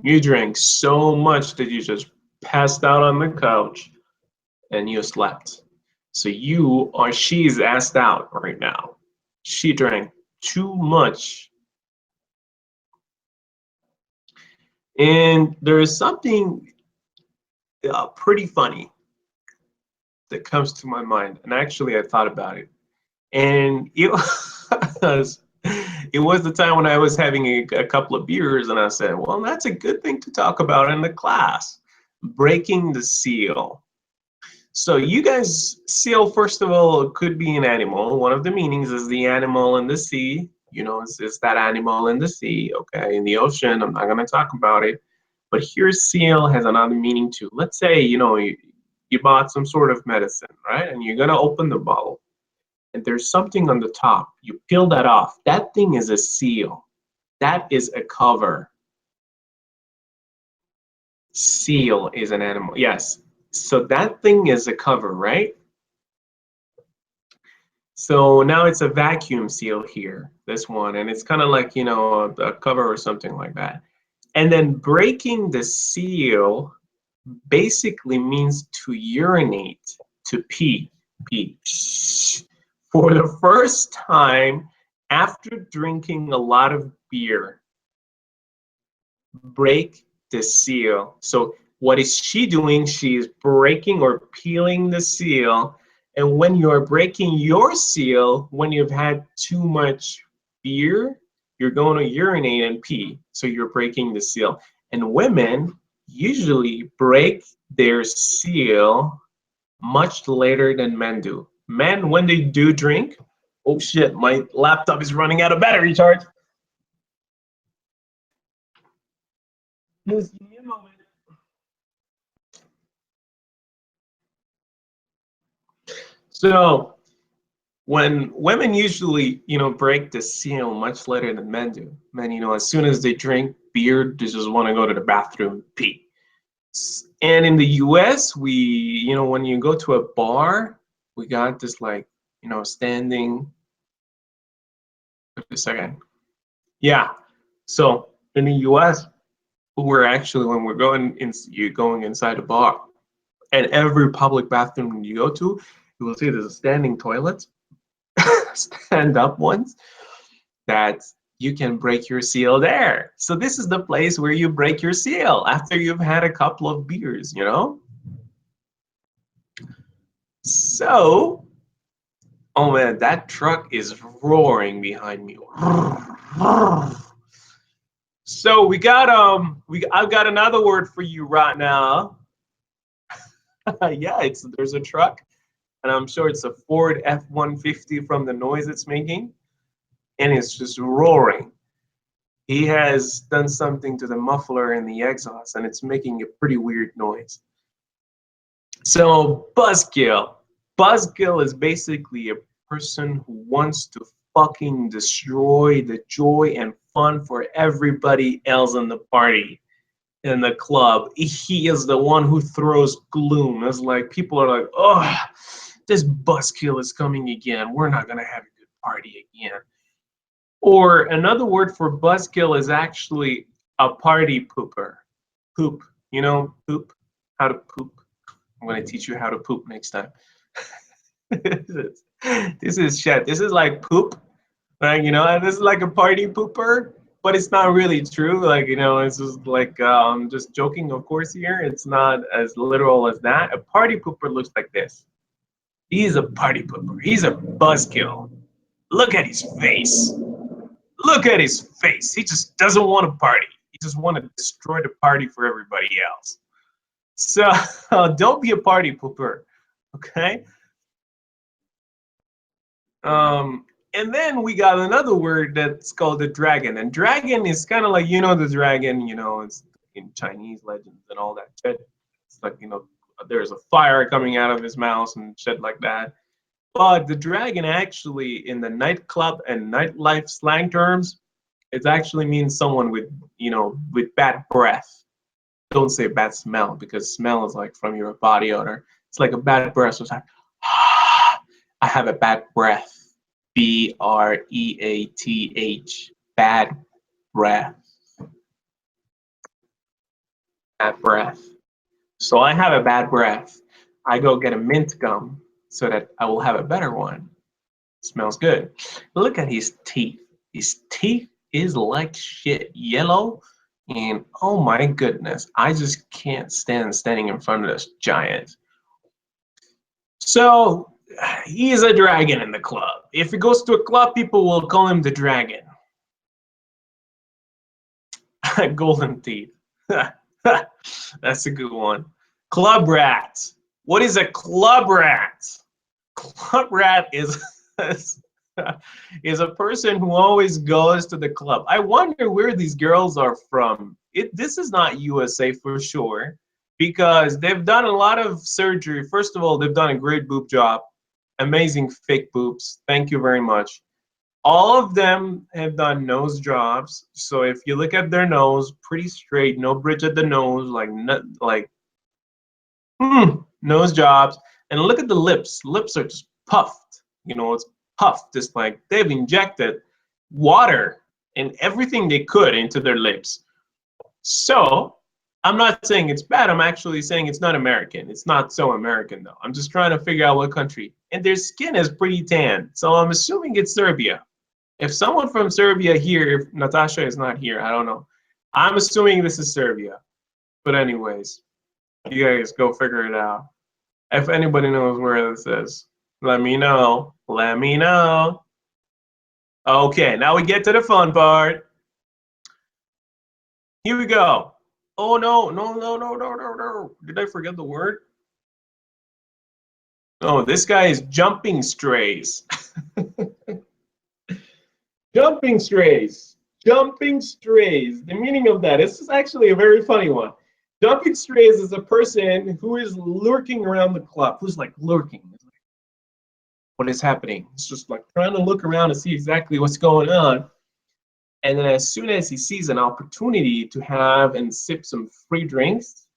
You drank so much that you just passed out on the couch and you slept. So she's asked out right now. She drank too much. And there is something pretty funny that comes to my mind. And actually, I thought about it. And it was, it was the time when I was having a couple of beers, and I said, well, that's a good thing to talk about in the class. Breaking the seal. So you guys, seal, first of all, could be an animal. One of the meanings is the animal in the sea. You know, it's that animal in the sea, okay, in the ocean. I'm not going to talk about it. But here, seal has another meaning too. Let's say, you know, you bought some sort of medicine, right? And you're going to open the bottle. And there's something on the top. You peel that off. That thing is a seal. That is a cover. Seal is an animal. Yes. So that thing is a cover, right? So now it's a vacuum seal here, this one, and it's kind of like, you know, a cover or something like that. And then breaking the seal basically means to urinate, to pee, pee. For the first time after drinking a lot of beer. Break the seal. So what is she doing? She is breaking or peeling the seal. And when you're breaking your seal, when you've had too much beer, you're going to urinate and pee. So you're breaking the seal. And women usually break their seal much later than men do. Men, when they do drink, oh shit, my laptop is running out of battery charge. Just give me a moment. So when women usually, you know, break the seal much later than men do. Men, you know, as soon as they drink beer, they just want to go to the bathroom and pee. And in the US, we, you know, when you go to a bar, we got this like, you know, standing. Wait a second. Yeah. So in the US, we're actually, when we're going in, you're going inside a bar, and every public bathroom you go to, you will see there's a standing toilet, stand up ones, that you can break your seal there. So this is the place where you break your seal after you've had a couple of beers, you know? So, oh man, that truck is roaring behind me. So I've got another word for you right now. Yeah, there's a truck, and I'm sure it's a Ford F-150 from the noise it's making, and it's just roaring. He has done something to the muffler and the exhaust, and it's making a pretty weird noise. So buzzkill. Buzzkill is basically a person who wants to fucking destroy the joy and fun for everybody else in the party, in the club. He is the one who throws gloom. It's like people are like, oh, this buzzkill is coming again. We're not gonna have a good party again. Or another word for buzzkill is actually a party pooper. Poop, you know, poop, how to poop. I'm gonna teach you how to poop next time. This is shit. This is like poop, right? You know, and this is like a party pooper, but it's not really true. Like, you know, it's just like just joking, of course. Here, it's not as literal as that. A party pooper looks like this. He's a party pooper. He's a buzzkill. Look at his face. Look at his face. He just doesn't want to party. He just want to destroy the party for everybody else. So don't be a party pooper, okay? And then we got another word that's called the dragon. And dragon is kind of like, you know, the dragon, you know, it's in Chinese legends and all that shit. It's like, you know, there's a fire coming out of his mouth and shit like that. But the dragon actually, in the nightclub and nightlife slang terms, it actually means someone with, you know, with bad breath. Don't say bad smell, because smell is like from your body odor. It's like a bad breath. So it's like, I have a bad breath. B-R-E-A-T-H. Bad breath. Bad breath. So I have a bad breath. I go get a mint gum so that I will have a better one. Smells good. Look at his teeth. His teeth is like shit yellow. And oh my goodness, I just can't stand standing in front of this giant. So he is a dragon in the club. If he goes to a club, people will call him the dragon. Golden teeth. That's a good one. Club rat. What is a club rat? Club rat is is a person who always goes to the club. I wonder where these girls are from. This is not USA for sure, because they've done a lot of surgery. First of all, they've done a great boob job. Amazing fake boobs. Thank you very much. All of them have done nose jobs. So if you look at their nose, pretty straight, no bridge at the nose, like nose jobs. And look at the lips. Lips are just puffed. It's puffed. It's like they've injected water and everything they could into their lips. So I'm not saying it's bad. I'm actually saying it's not American. It's not so American though. I'm just trying to figure out what country. And their skin is pretty tan. So I'm assuming it's Serbia. If someone from Serbia here, if Natasha is not here, I don't know. I'm assuming this is Serbia. But anyways, you guys go figure it out. If anybody knows where this is, let me know. Let me know. Okay, now we get to the fun part. Here we go. Oh no, no, no, no, no, no, no. Did I forget the word? Oh, this guy is jumping strays. Jumping strays. Jumping strays. The meaning of that, this is actually a very funny one. Jumping strays is a person who is lurking around the club, who's like lurking. What is happening? It's just like trying to look around and see exactly what's going on. And then as soon as he sees an opportunity to have and sip some free drinks,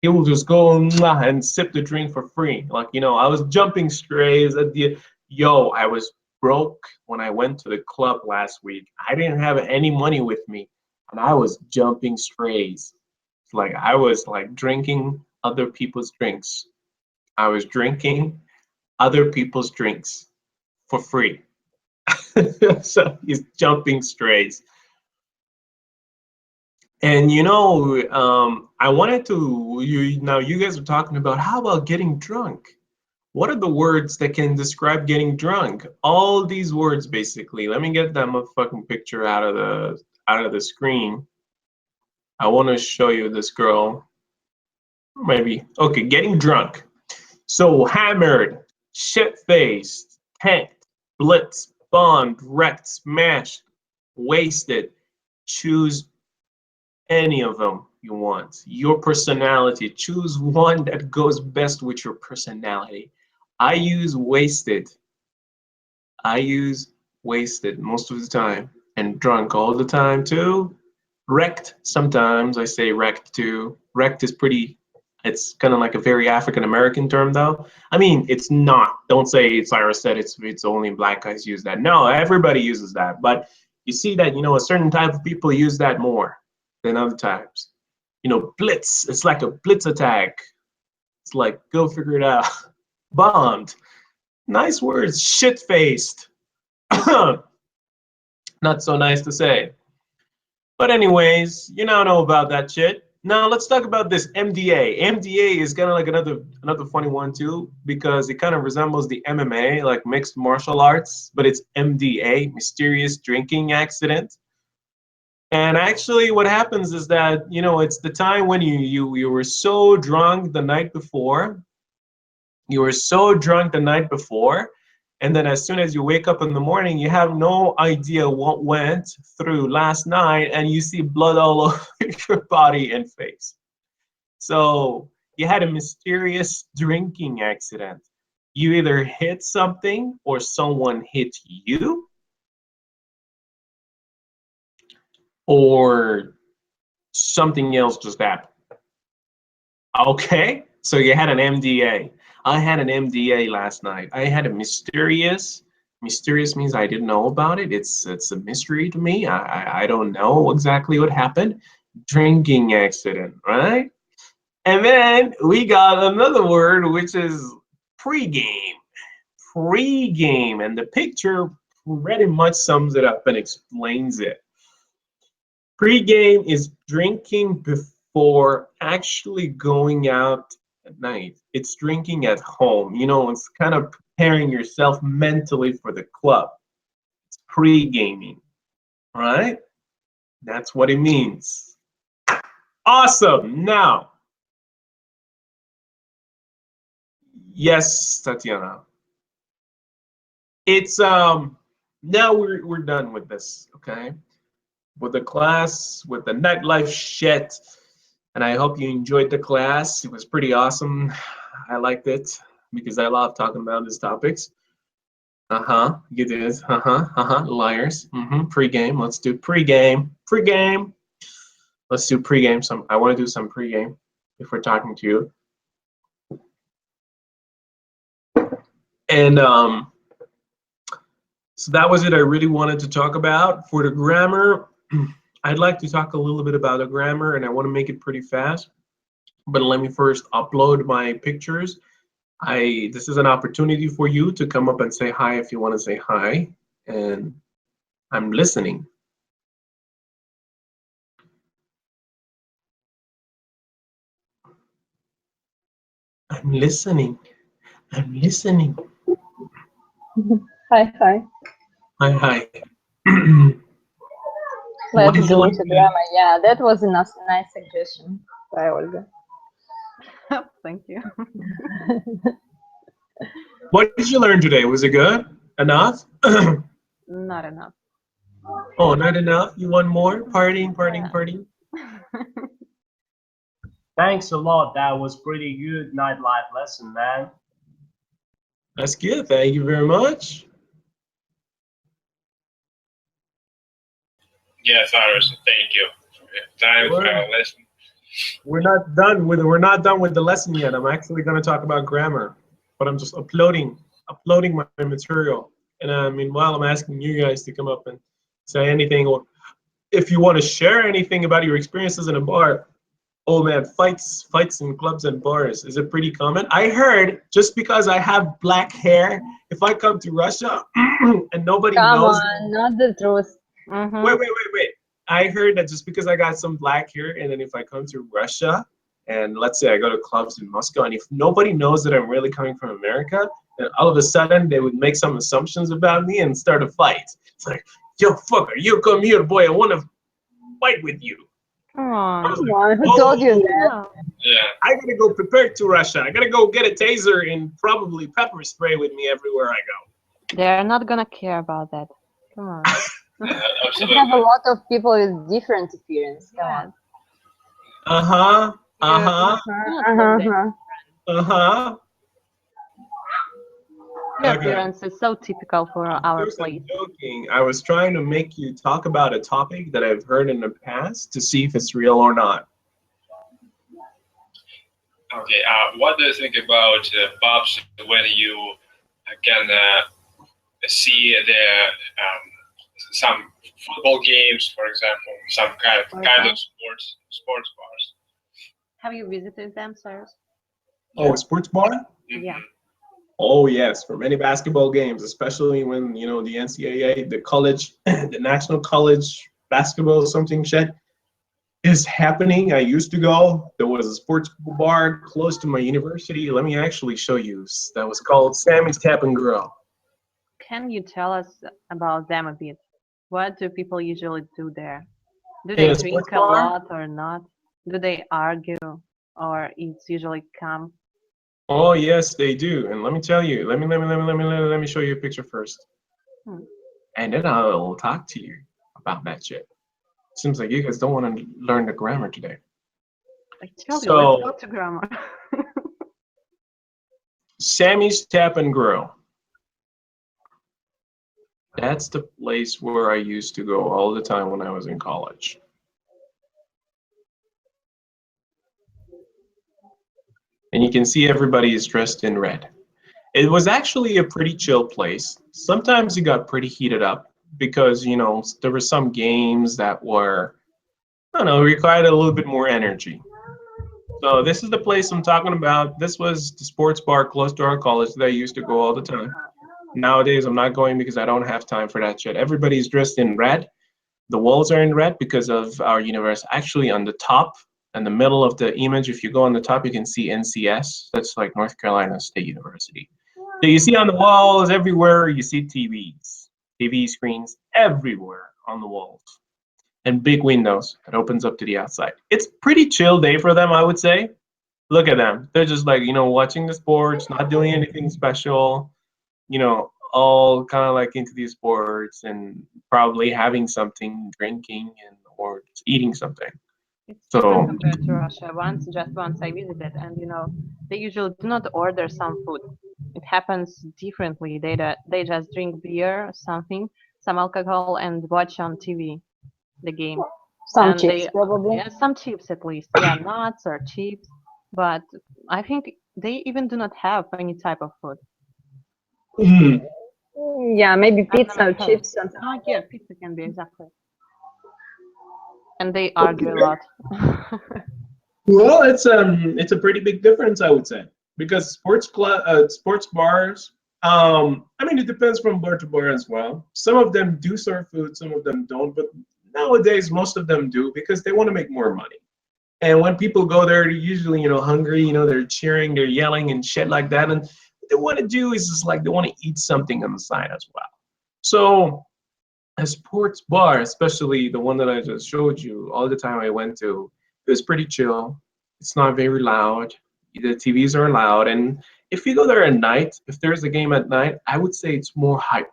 he will just go and sip the drink for free. Like, I was jumping strays at I was broke when I went to the club last week. I didn't have any money with me, and I was jumping strays. Like, I was like drinking other people's drinks. I was drinking other people's drinks for free. So he's jumping strays. And I wanted to, now you guys are talking about, how about getting drunk? What are the words that can describe getting drunk? All these words, basically. Let me get that motherfucking picture out of the screen. I want to show you this girl. Maybe. Okay, getting drunk. So hammered, shit-faced, tanked, blitzed, bombed, wrecked, smashed, wasted. Choose any of them you want. Your personality. Choose one that goes best with your personality. I use wasted. I use wasted most of the time, and drunk all the time too. Wrecked sometimes. I say wrecked too. Wrecked is pretty. It's kind of like a very African American term though. I mean, it's not. Don't say Cyrus said it's only black guys use that. No, everybody uses that. But you see that a certain type of people use that more than other types. Blitz. It's like a blitz attack. It's like, go figure it out. Bombed. Nice words. Shit-faced. Not so nice to say. But anyways, you now know about that shit. Now let's talk about this MDA. MDA is kind of like another funny one too, because it kind of resembles the MMA, like mixed martial arts, but it's MDA, mysterious drinking accident. And actually what happens is that, it's the time when you were so drunk the night before. You were so drunk the night before, and then as soon as you wake up in the morning, you have no idea what went through last night, and you see blood all over your body and face. So you had a mysterious drinking accident. You either hit something or someone hit you, or something else just happened. Okay, so you had an MDA. I had an MDA last night. I had a mysterious means I didn't know about it. It's a mystery to me. I don't know exactly what happened. Drinking accident, right? And then we got another word, which is pregame. Pregame, and the picture pretty much sums it up and explains it. Pre-game is drinking before actually going out at night. It's drinking at home. It's kind of preparing yourself mentally for the club. It's pre-gaming, right? That's what it means. Awesome. Now, yes, Tatiana. It's now we're done with this, okay? With the class, with the nightlife shit. And I hope you enjoyed the class. It was pretty awesome. I liked it because I love talking about these topics. Uh-huh. You did. Uh-huh. Uh-huh. Liars. Mm-hmm. Pre-game. Let's do pre-game. Pre-game. Let's do pre-game. I want to do some pre-game if we're talking to you. And so that was it I really wanted to talk about. For the grammar, I'd like to talk a little bit about the grammar, and I want to make it pretty fast. But let me first upload my pictures. This is an opportunity for you to come up and say hi if you want to say hi. And I'm listening. I'm listening. I'm listening. Hi, hi. Hi, hi. What Let's did you go learn to today? grammar. Yeah, that was a nice suggestion by Olga. Thank you. What did you learn today? Was it good? Enough? Not enough. Oh, not enough? You want more? Partying, partying, partying? Thanks a lot. That was pretty good nightlife lesson, man. That's good. Thank you very much. Yeah, Cyrus, thank you for your time for our lesson. We're not done with the lesson yet. I'm actually going to talk about grammar, but I'm just uploading my material. And meanwhile, I'm asking you guys to come up and say anything, or if you want to share anything about your experiences in a bar. Oh man, fights in clubs and bars. Is it pretty common? I heard just because I have black hair, if I come to Russia and nobody Come knows. on, not the truth. Mm-hmm. Wait. I heard that just because I got some black hair, and then if I come to Russia, and let's say I go to clubs in Moscow, and if nobody knows that I'm really coming from America, then all of a sudden they would make some assumptions about me and start a fight. It's like, yo, fucker, you come here, boy, I want to fight with you. I was Aww. like, Come on, who told you that? Oh. Yeah. I gotta go prepared to Russia. I gotta go get a taser and probably pepper spray with me everywhere I go. They're not gonna care about that. Come on. We Absolutely. have a lot of people with different appearance. Come Yeah. on. Uh-huh. Uh-huh. Uh-huh. Uh-huh. Your Okay. appearance is so typical for Of our course, I'm place. joking. I was trying to make you talk about a topic that I've heard in the past to see if it's real or not. Okay. What do you think about pubs when you can see some football games, for example, some kind of sports bars? Have you visited them, Cyrus? Oh, a sports bar? Yeah. Oh yes, for many basketball games, especially when the NCAA, the college, the National College Basketball something shit is happening. I used to go. There was a sports bar close to my university. Let me actually show you. That was called Sammy's Tap and Grill. Can you tell us about them a bit? What do people usually do there? Do In they a drink sports a bar? lot or not? Do they argue or it's usually calm? Oh yes, they do. And let me tell you. Let me show you a picture first, Hmm. and then I'll talk to you about that shit. Seems like you guys don't want to learn the grammar today. I tell you, let's go So to grammar. Sammy's Tap and Grill. That's the place where I used to go all the time when I was in college. And you can see everybody is dressed in red. It was actually a pretty chill place. Sometimes it got pretty heated up because, there were some games that were, I don't know, required a little bit more energy. So this is the place I'm talking about. This was the sports bar close to our college that I used to go all the time. Nowadays, I'm not going because I don't have time for that shit. Everybody's dressed in red. The walls are in red because of our universe. Actually, on the top, in the middle of the image, if you go on the top, you can see NCS. That's like North Carolina State University. So you see on the walls everywhere, you see TV screens everywhere on the walls. and big windows that opens up to the outside. It's pretty chill day for them, I would say. Look at them. They're just like, watching the sports, not doing anything special, all kind of like into these sports and probably having something, drinking and or just eating something. It's different So, compared to Russia. Once I visited, and they usually do not order some food. It happens differently. They just drink beer, something, some alcohol, and watch on TV the game. Some And chips, probably. yeah, some chips at least, yeah, nuts or chips. But I think they even do not have any type of food. mm, Yeah, maybe I've pizza never or heard. chips, something. Oh yeah, pizza can be exactly. And they argue a okay. lot. Well, it's a pretty big difference, I would say, because sports bars. I mean, it depends from bar to bar as well. Some of them do serve food, some of them don't. But nowadays, most of them do because they want to make more money. And when people go there, they're usually, hungry. They're cheering, they're yelling and shit like that. And what they want to do is just like they want to eat something on the side as well. So a sports bar, especially the one that I just showed you, all the time I went to, it was pretty chill. It's not very loud. The TVs are loud, and if you go there at night, if there's a game at night, I would say it's more hyped.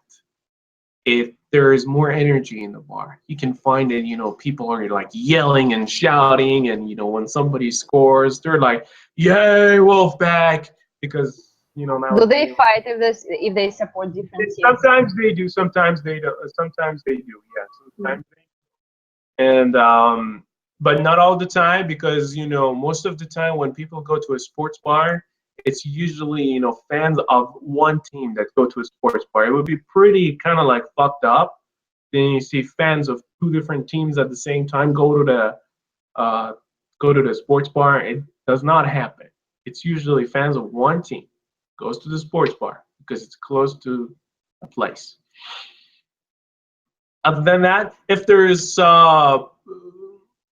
If there is more energy in the bar, you can find it. People are like yelling and shouting, and when somebody scores, they're like, "Yay, Wolfpack!" Because Do they nowadays fight if they support different teams? sometimes they do, sometimes they don't. Sometimes they do, yeah. Sometimes and but not all the time because most of the time when people go to a sports bar, it's usually fans of one team that go to a sports bar. It would be pretty kind of like fucked up. Then you see fans of two different teams at the same time uh, go to the sports bar. It does not happen. It's usually fans of one team goes to the sports bar because it's close to a place. Other than that, if there's so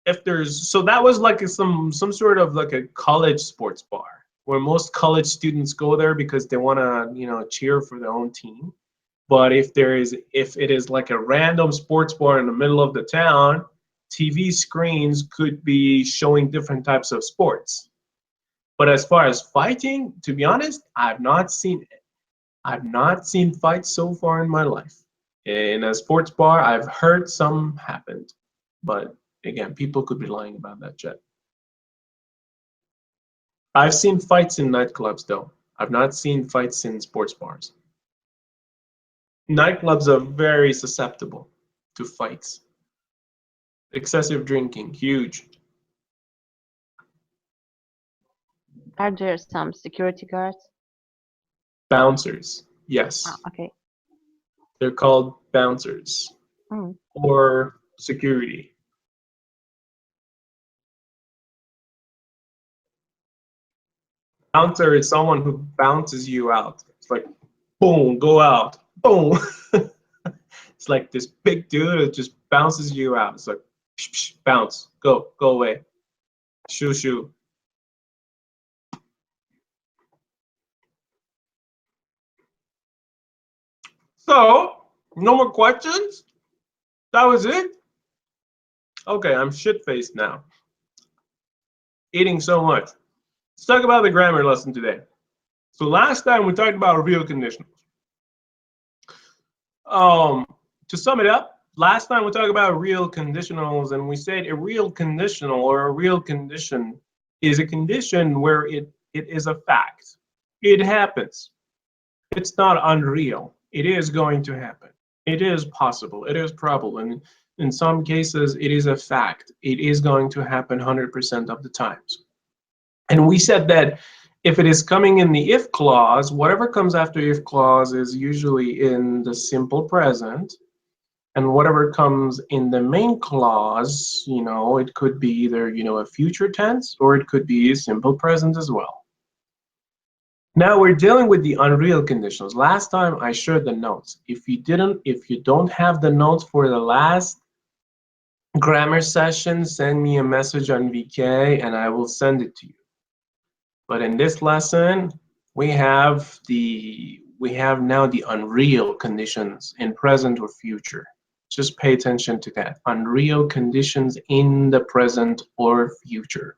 that was like some sort of like a college sports bar where most college students go there because they want to cheer for their own team. But if it is like a random sports bar in the middle of the town, TV screens could be showing different types of sports. But as far as fighting, to be honest, I've not seen fights so far in my life. In a sports bar, I've heard some happened, but again, people could be lying about that shit. I've seen fights in nightclubs though. I've not seen fights in sports bars. Nightclubs are very susceptible to fights. Excessive drinking, huge. Are there some security guards? Bouncers, Ah, yes. okay. They're called bouncers Mm. or security. Bouncer is someone who bounces you out. It's like, boom, go out, boom. It's like this big dude that just bounces you out. It's like, psh, psh, bounce, go away, shoo shoo. So, no more questions? That was it? Okay, I'm shit faced now. Eating so much. Let's talk about the grammar lesson today. So last time we talked about real conditionals. Um, to sum it up, last time we talked about real conditionals, and we said a real conditional or a real condition is a condition where it is a fact. It happens. It's not unreal. It is going to happen. It is possible. It is probable. And in some cases, it is a fact. It is going to happen 100% of the times. And we said that if it is coming in the if clause, whatever comes after if clause is usually in the simple present. And whatever comes in the main clause, it could be either, a future tense or it could be a simple present as well. Now we're dealing with the unreal conditionals. Last time I shared the notes. If you don't have the notes for the last grammar session, send me a message on VK and I will send it to you. But in this lesson, we have now the unreal conditions in present or future. Just pay attention to that. Unreal conditions in the present or future.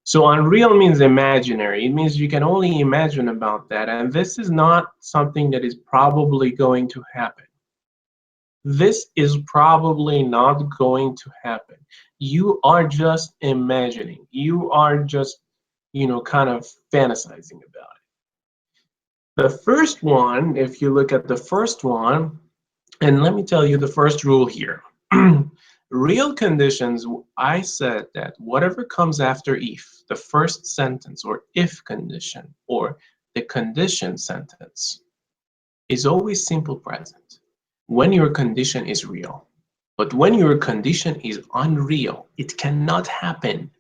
So unreal means imaginary. It means you can only imagine about that. And this is not something that is probably going to happen. This is probably not going to happen. You are just imagining. You are just, kind of fantasizing about it. The first one, if you look at the first one, and let me tell you the first rule here. Real conditions, I said that whatever comes after if, the first sentence or if condition or the condition sentence, is always simple present when your condition is real. But when your condition is unreal, it cannot happen.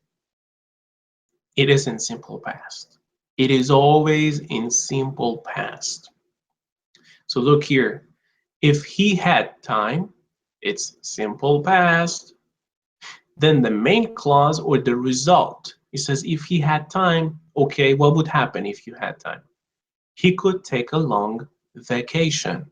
It is in simple past. It is always in simple past. So look here. If he had time, it's simple past. Then the main clause or the result, it says if he had time, okay, what would happen if you had time? He could take a long vacation.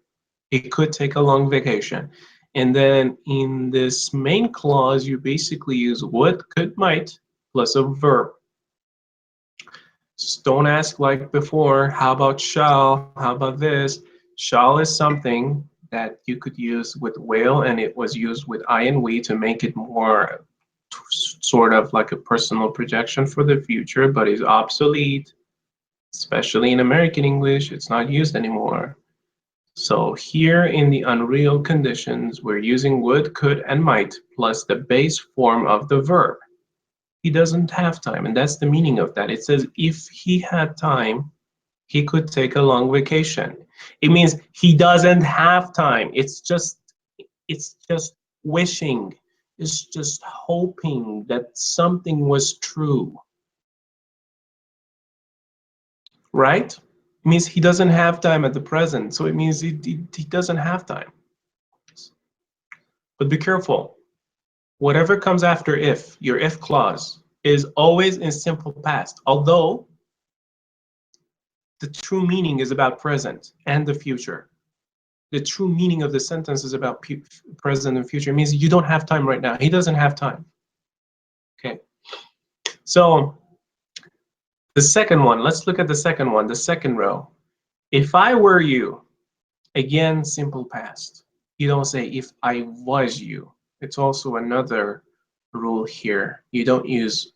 He could take a long vacation. And then in this main clause, you basically use would, could, might, plus a verb. Just don't ask like before, how about shall, how about this? Shall is something that you could use with will, and it was used with I and we to make it more sort of like a personal projection for the future, but is obsolete, especially in American English. It's not used anymore. So here in the unreal conditions, we're using would, could, and might plus the base form of the verb. He doesn't have time, and that's the meaning of that. It says if he had time, he could take a long vacation. It means he doesn't have time. It's just wishing. It's just hoping that something was true. Right? It means he doesn't have time at the present. So it means he doesn't have time. But be careful. Whatever comes after if, your if clause, is always in simple past. Although the true meaning is about present and the future. The true meaning of the sentence is about present and future. It means you don't have time right now. He doesn't have time. Okay. So the second one, let's look at the second one, the second row. If I were you, again, simple past. You don't say if I was you. It's also another rule here. You don't use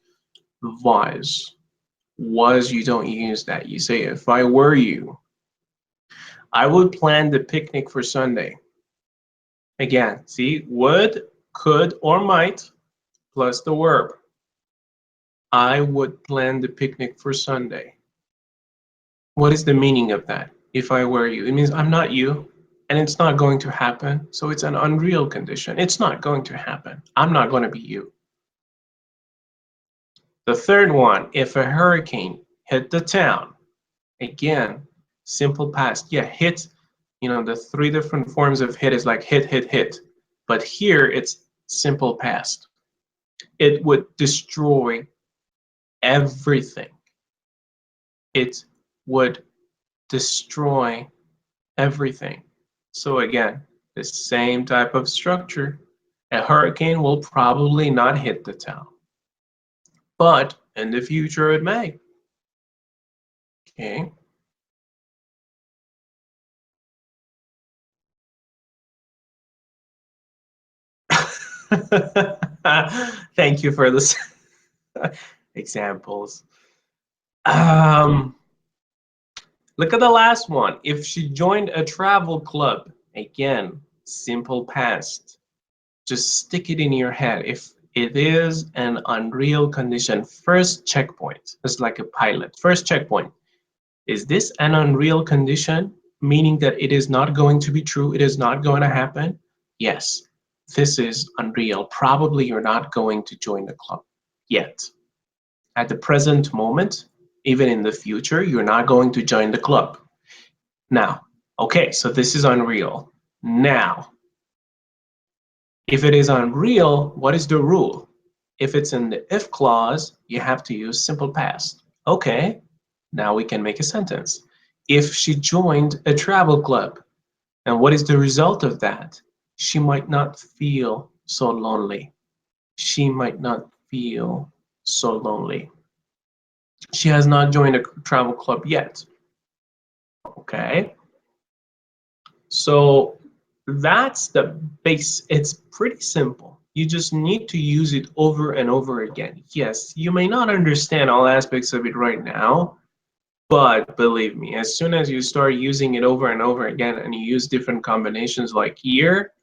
was. Was, you don't use that. You say if I were you, I would plan the picnic for Sunday. Again, see, would, could, or might, plus the verb. I would plan the picnic for Sunday. What is the meaning of that? If I were you, it means I'm not you, and it's not going to happen. So it's an unreal condition. It's not going to happen. I'm not going to be you. The third one, if a hurricane hit the town, again, simple past. Yeah, hit, the three different forms of hit is like hit, hit, hit. But here it's simple past. It would destroy everything. It would destroy everything. So again, the same type of structure. A hurricane will probably not hit the town, but in the future it may. Okay. Thank you for this examples. Look at the last one. If she joined a travel club, again, simple past. Just stick it in your head. If it is an unreal condition, first checkpoint. It's like a pilot. First checkpoint. Is this an unreal condition? Meaning that it is not going to be true, it is not going to happen? Yes, this is unreal. Probably you're not going to join the club yet. At the present moment, even in the future, you're not going to join the club. Now, okay, so this is unreal. Now, if it is unreal, what is the rule? If it's in the if clause, you have to use simple past. Okay, now we can make a sentence. If she joined a travel club, and what is the result of that? She might not feel so lonely. She might not feel so lonely. She has not joined a travel club yet. Okay. So that's the base. It's pretty simple. You just need to use it over and over again. Yes, you may not understand all aspects of it right now, but believe me, as soon as you start using it over and over again and you use different combinations like here,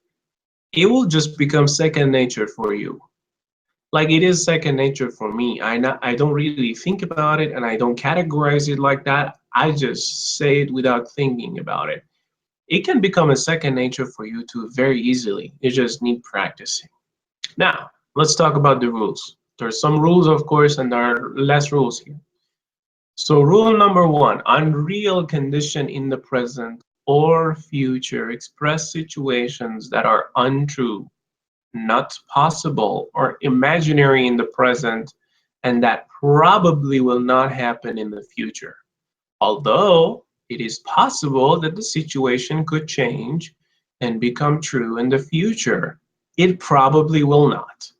it will just become second nature for you. Like it is second nature for me. I don't really think about it and I don't categorize it like that. I just say it without thinking about it. It can become a second nature for you too very easily. You just need practicing. Now, let's talk about the rules. There's some rules, of course, and there are less rules here. So rule number one, unreal condition in the present or future express situations that are untrue, not possible, or imaginary in the present, and that probably will not happen in the future. Although it is possible that the situation could change and become true in the future, it probably will not.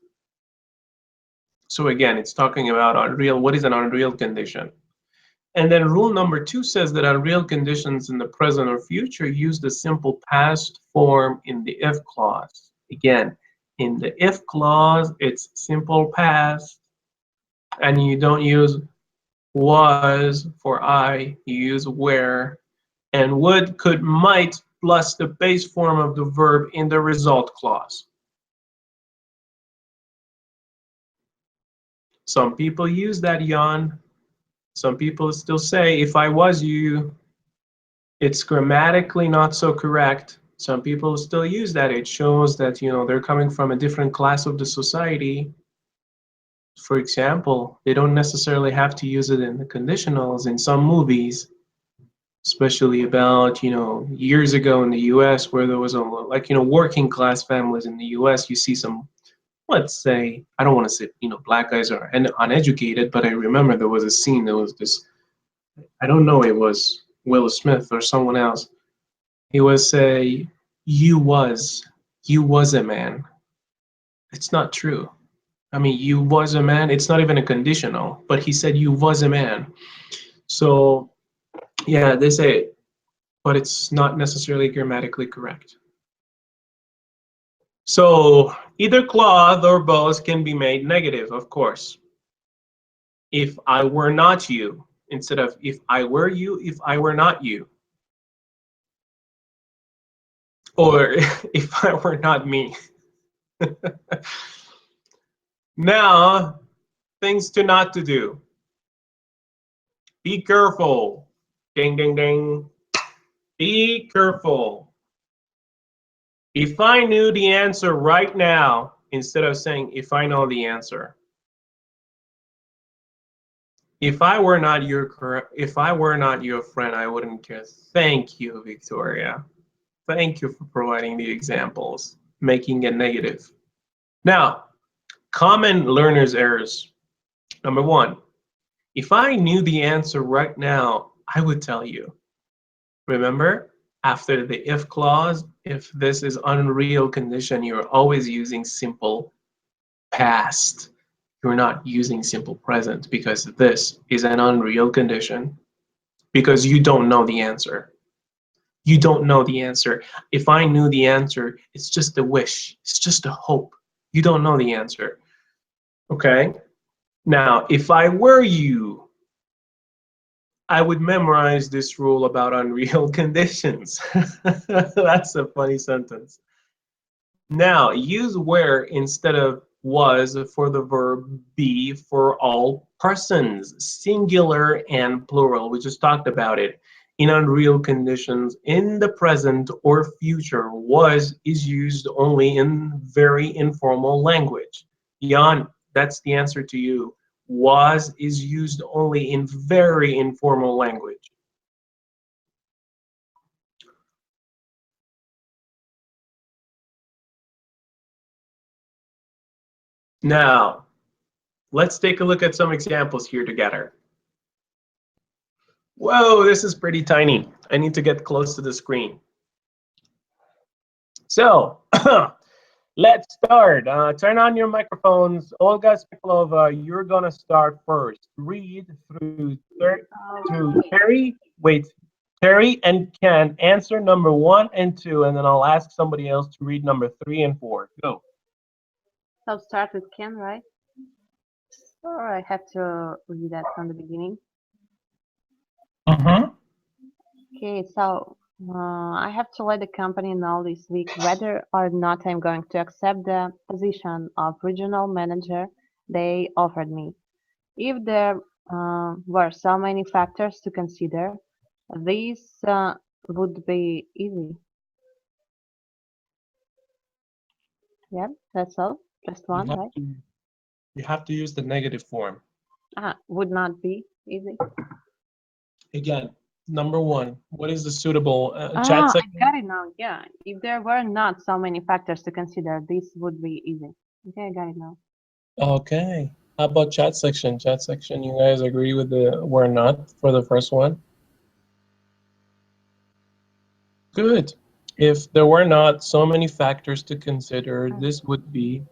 So again, it's talking about unreal. What is an unreal condition? And then rule number two says that unreal conditions in the present or future use the simple past form in the if clause. Again, in the if clause, it's simple past, and you don't use was for I, you use where, and would, could, might, plus the base form of the verb in the result clause. Some people use that, Jan. Some people still say, if I was you, it's grammatically not so correct. Some people still use that. It shows that, you know, they're coming from a different class of the society. For example, they don't necessarily have to use it in the conditionals in some movies, especially about, you know, years ago in the US where there was a, like, you know, working class families in the US, you see some, let's say, I don't want to say, you know, black guys are uneducated, but I remember there was a scene, there was this, I don't know, it was Will Smith or someone else. He was say, you was a man. It's not true. I mean, you was a man, it's not even a conditional, but he said you was a man. So yeah, they say, but it's not necessarily grammatically correct. So either clause or both can be made negative, of course. If I were not you, instead of if I were you, if I were not you. Or if I were not me. Now, things to not to do. Be careful. Ding, ding, ding. Be careful. If I knew the answer right now, instead of saying if I know the answer. If I were not your friend, I wouldn't care. Thank you, Victoria. Thank you for providing the examples, making it negative. Now, common learners' errors. Number one, if I knew the answer right now, I would tell you. Remember, after the if clause, if this is unreal condition, you're always using simple past. You're not using simple present because this is an unreal condition because you don't know the answer. You don't know the answer. If I knew the answer, it's just a wish. It's just a hope. You don't know the answer. Okay? Now, if I were you, I would memorize this rule about unreal conditions. That's a funny sentence. Now, use where instead of was for the verb be for all persons, singular and plural. We just talked about it. In unreal conditions, in the present or future, was is used only in very informal language. Jan, that's the answer to you. Was is used only in very informal language. Now, let's take a look at some examples here together. Whoa, this is pretty tiny. I need to get close to the screen. So let's start. Turn on your microphones. Olga Spiklova, you're gonna start first. Read through Terry. Wait, Terry and Ken answer number 1 and 2, and then I'll ask somebody else to read number 3 and 4. Go. So start with Ken, right? Or I have to read that from the beginning. Mm-hmm. Okay, so I have to let the company know this week whether or not I'm going to accept the position of regional manager they offered me. If there were so many factors to consider, this would be easy. Yeah, that's all. Just You one, have right? to you have to use the negative form. Would not be easy. Again, number 1, what is the suitable chat I section? got it now. Yeah, if there were not so many factors to consider, this would be easy. Okay, I got it now. Okay. How about chat section? Chat section, you guys agree with the "we're not" for the first one? Good. If there were not so many factors to consider, this would be,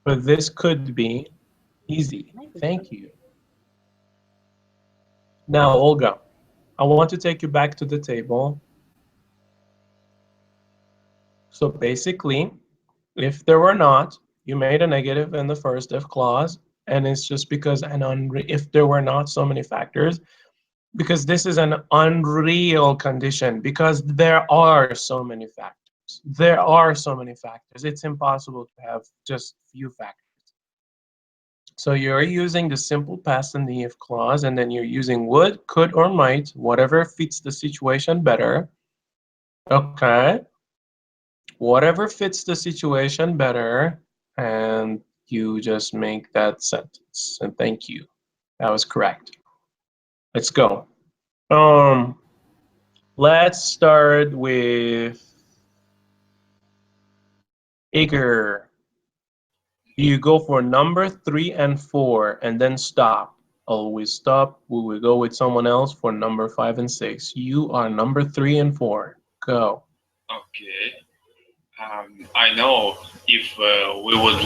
but this could be easy. Thank you. Now, Olga, I want to take you back to the table. So basically, if there were not, you made a negative in the first if clause, and it's just because if there were not so many factors, because this is an unreal condition, because there are so many factors. There are so many factors. It's impossible to have just few factors. So you're using the simple past in the if clause, and then you're using would, could, or might, whatever fits the situation better. Okay. Whatever fits the situation better, and you just make that sentence. And thank you. That was correct. Let's go. Let's start with Igor. You go for number 3 and 4 and then stop. Always stop. We will go with someone else for number 5 and 6. You are number 3 and 4. Go. Okay. I know if we wouldn't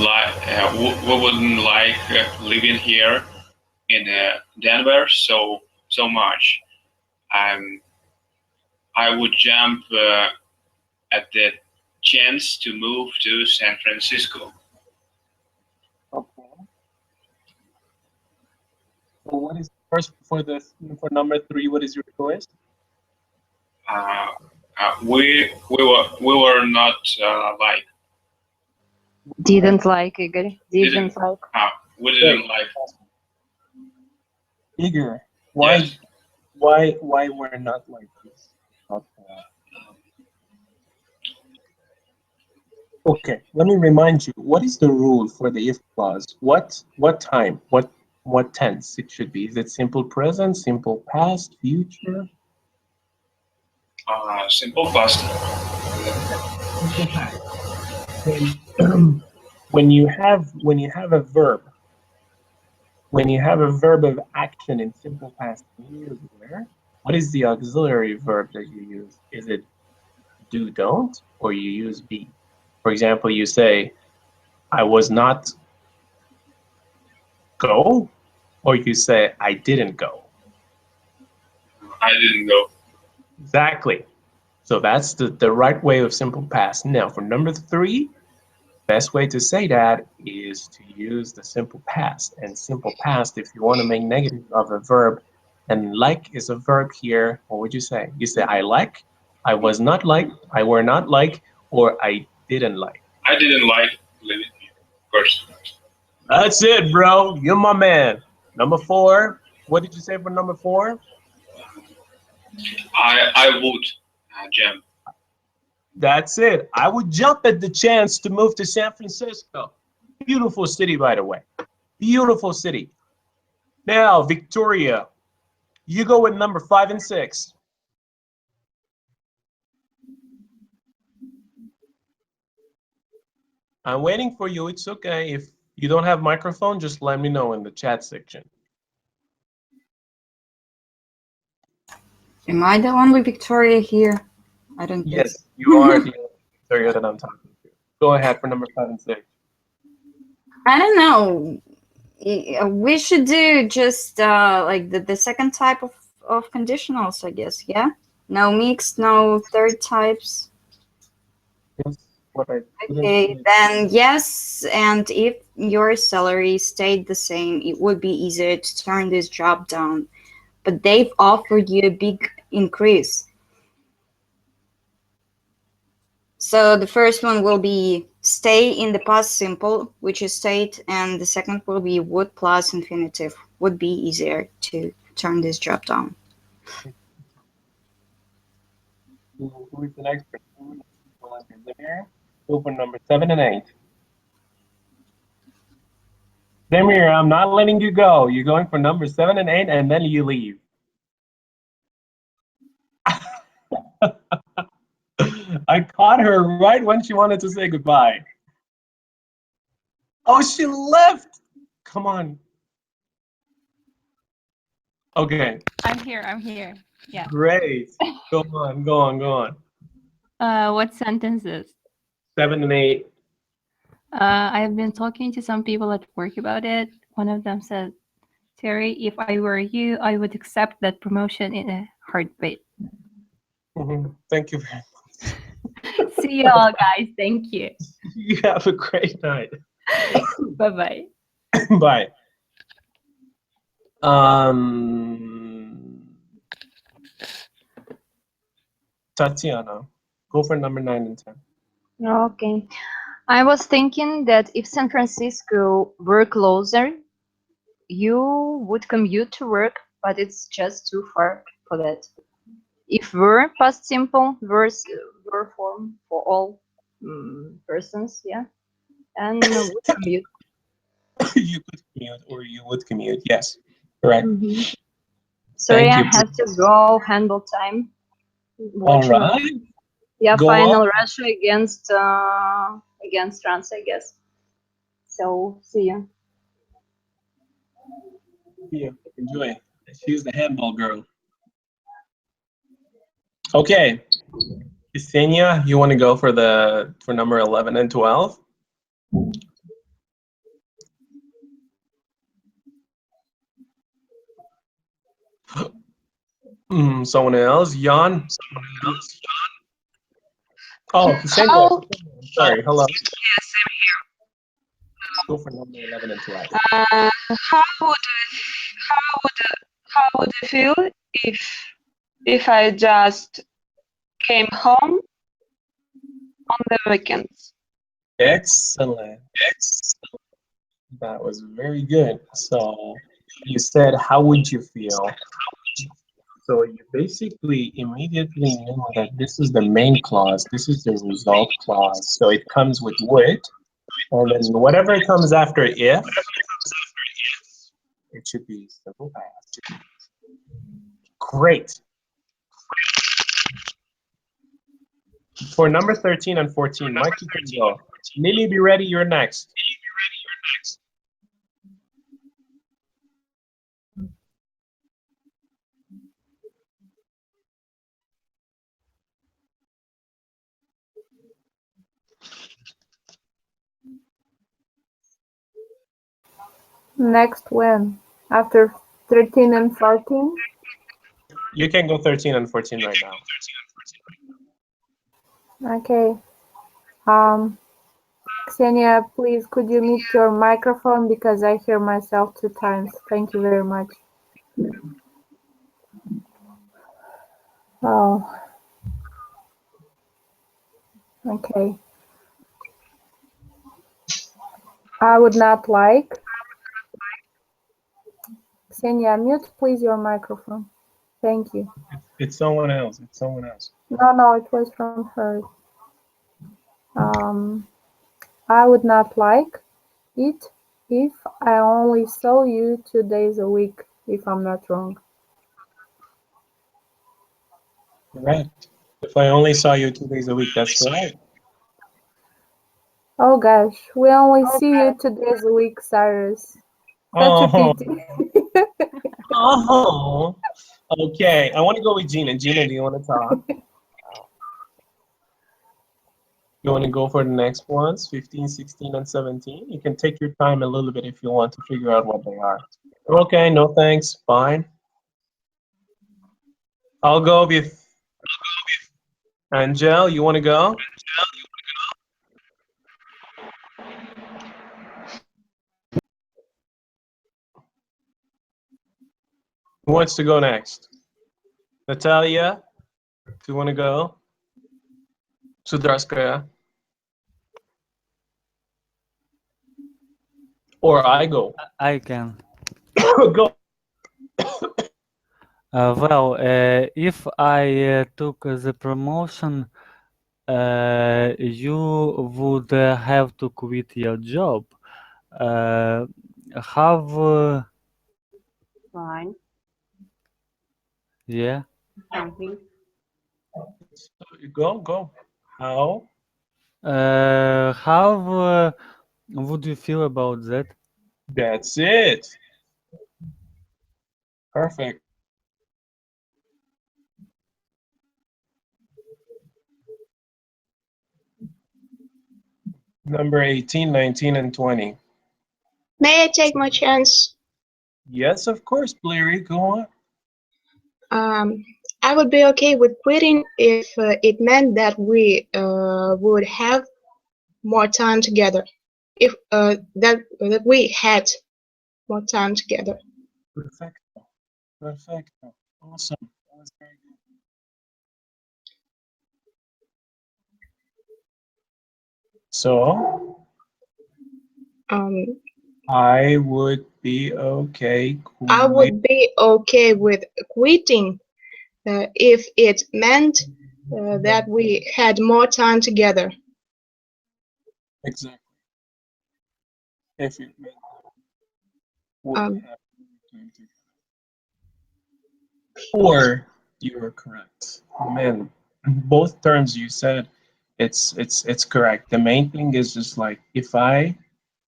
like living here in Denver so much. Um, I would jump at the chance to move to San Francisco. Okay. So what is first for number 3? What is your choice? We were not like Didn't like Igor. Didn't like. we didn't like. Igor, why Yes. why we're not like this? Okay, let me remind you, what is the rule for the if clause? What time? What tense it should be? Is it simple present, simple past, future? Simple past. Simple past. When you have a verb, when you have a verb of action in simple past, you use where? What is the auxiliary verb that you use? Is it do, don't, or you use be? For example, you say, I was not go, or you say, I didn't go. I didn't go. Exactly. So that's the right way of simple past. Now, for number 3, best way to say that is to use the simple past. And simple past, if you want to make negative of a verb, and like is a verb here, what would you say? You say, I like, I was not like, I were not like, or I didn't like. I didn't like living here first. That's it, bro. You're my man. Number 4. What did you say for number 4? I would jump. That's it. I would jump at the chance to move to San Francisco. Beautiful city, by the way. Beautiful city. Now, Victoria, you go with number 5 and 6. I'm waiting for you. It's okay. If you don't have microphone, just let me know in the chat section. Am I the only Victoria here? I don't think so. Yes, you are the only area that I'm talking to. Go ahead for number 5 and 6. I don't know. We should do just like the second type of conditionals, I guess. Yeah. No mixed, no third types. Yes, what I Okay, then yes, and if your salary stayed the same, it would be easier to turn this job down. But they've offered you a big increase. So the first one will be stay in the past simple, which is state, and the second will be would plus infinitive. Would be easier to turn this job down. Who is the next person? Go for number 7 and 8. Demir, I'm not letting you go. You're going for number 7 and 8, and then you leave. I caught her right when she wanted to say goodbye. Oh, she left. Come on. Okay. I'm here. Yeah. Great. Go on, go on, go on. What sentences? 7 and 8. I've been talking to some people at work about it. One of them said, Terry, if I were you, I would accept that promotion in a heartbeat. Thank you very much. See you all, guys. Thank you. You have a great night. Bye-bye. Bye. Tatiana, go for number 9 and 10. Okay. I was thinking that if San Francisco were closer, you would commute to work, but it's just too far for that. If were past simple, were form for all persons, yeah, and would commute. You could commute or you would commute. Yes, correct. Sorry, Thank I you. have to go handle time. All right. Yeah, Go final on. Russia against France, I guess. So see you. Yeah, enjoy. She's the handball girl. Okay. Ksenia, you want to go for number 11 and 12? Someone else? Jan? Oh, Ksenia. Sorry, hello. Yes, I'm here. Go for number 11 and 12. How would you feel if I just came home on the weekends? Excellent. That was very good. So you said, how would you feel? So you basically immediately knew that this is the main clause. This is the result clause. So it comes with would. And then whatever comes after if, it should be simple past. Great. For number 13 and 14, Mike, you can go. Lily, be ready. You're next. Next when? After 13 and 14? You can go 13 and 14 right now. Okay. Ksenia, please could you mute your microphone because I hear myself 2 times. Thank you very much. Oh. Okay. I would not like. Ksenia, mute please your microphone. Thank you. It's someone else. It's someone else. No, it was from her. I would not like it if I only saw you 2 days a week, if I'm not wrong. Correct. If I only saw you 2 days a week, that's right. Oh gosh, we only see you 2 days a week, Cyrus. Such a pity. Oh. Okay, I want to go with Gina. Gina, do you want to talk? You want to go for the next ones, 15, 16, and 17? You can take your time a little bit if you want to figure out what they are. Okay, no thanks, fine. I'll go with Angel. You want to go? Who wants to go next? Natalia, do you want to go? Sudarskaya? Or I go? I can. Go. Well, if I took the promotion, you would have to quit your job. Have Fine. yeah. Something. Go. How? How would you feel about that? That's it. Perfect. Number 18, 19, and 20. May I take my chance? Yes, of course, Blairy, go on. Um, I would be okay with quitting if it meant that we would have more time together. If that we had more time together. Perfecto. Perfecto. Awesome. That was very good. So, I would be okay I would be okay with quitting if it meant that we had more time together. Exactly. If it meant would Um, have time to. Or you were correct. Man, both terms you said, it's correct. The main thing is just like if I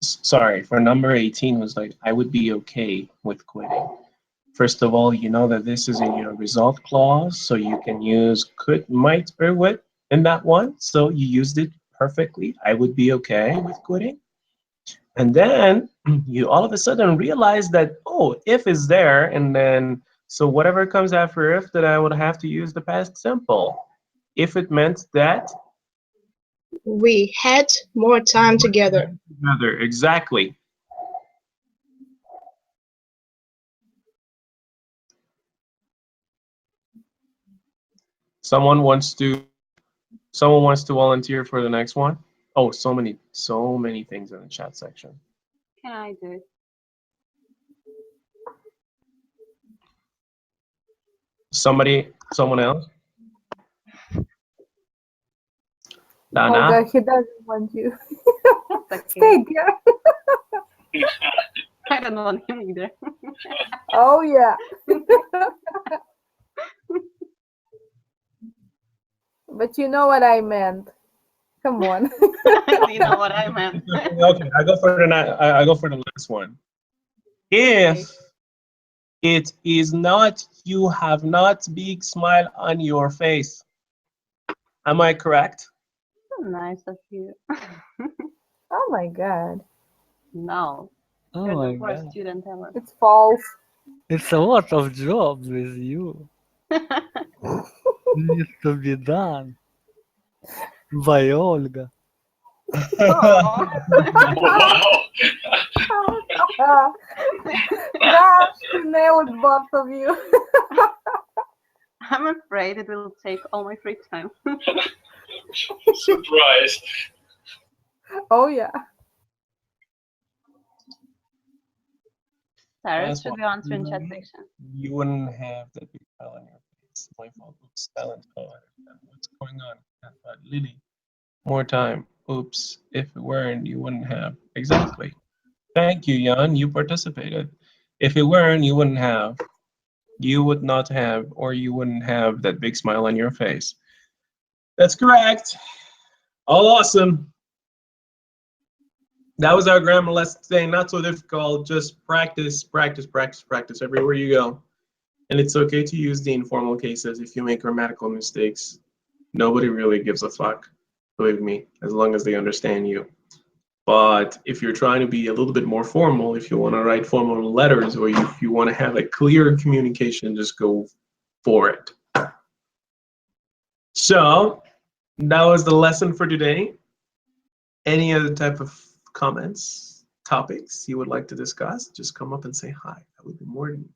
sorry, for number 18 was like I would be okay with quitting. First of all, you know that this is in your result clause, so you can use could, might, or would in that one. So you used it perfectly. I would be okay with quitting. And then you all of a sudden realize that, oh, if is there, and then so whatever comes after if, that I would have to use the past simple. If it meant that we had more time together. together, exactly. Someone wants to Someone wants to volunteer for the next one? Oh, so many things in the chat section. Can I do it? Someone else? Oh Dana? God, he doesn't want you. Okay. Stay there. I don't want him either. Oh yeah. But you know what I meant. Come on. You know what I meant. Okay, I go for the last one. If it is not, you have not big smile on your face. Am I correct? So nice of you. Oh my God. No. Oh You're my the worst God. student ever. It's false. It's a lot of jobs with you. Needs to be done by Olga. Wow. Gosh, you nailed both of you. I'm afraid it will take all my free time. Surprise. Oh yeah. Cyrus, Last should one. we answer in chat section? You wouldn't have that big smile on your face. My fault. Oops, talent. Oh, I understand what's going on. But Lily, more time. Oops, if it weren't, you wouldn't have. Exactly. Thank you, Jan. You participated. If it weren't, you wouldn't have. You would not have, or you wouldn't have that big smile on your face. That's correct. All awesome. That was our grammar lesson today. Not so difficult. Just practice, practice, practice, practice everywhere you go. And it's okay to use the informal cases if you make grammatical mistakes. Nobody really gives a fuck. believe me, as long as they understand you. But if you're trying to be a little bit more formal, if you want to write formal letters, or if you want to have a clear communication, just go for it. So that was the lesson for today. Any other type of comments, topics you would like to discuss, just come up and say hi. That would be more than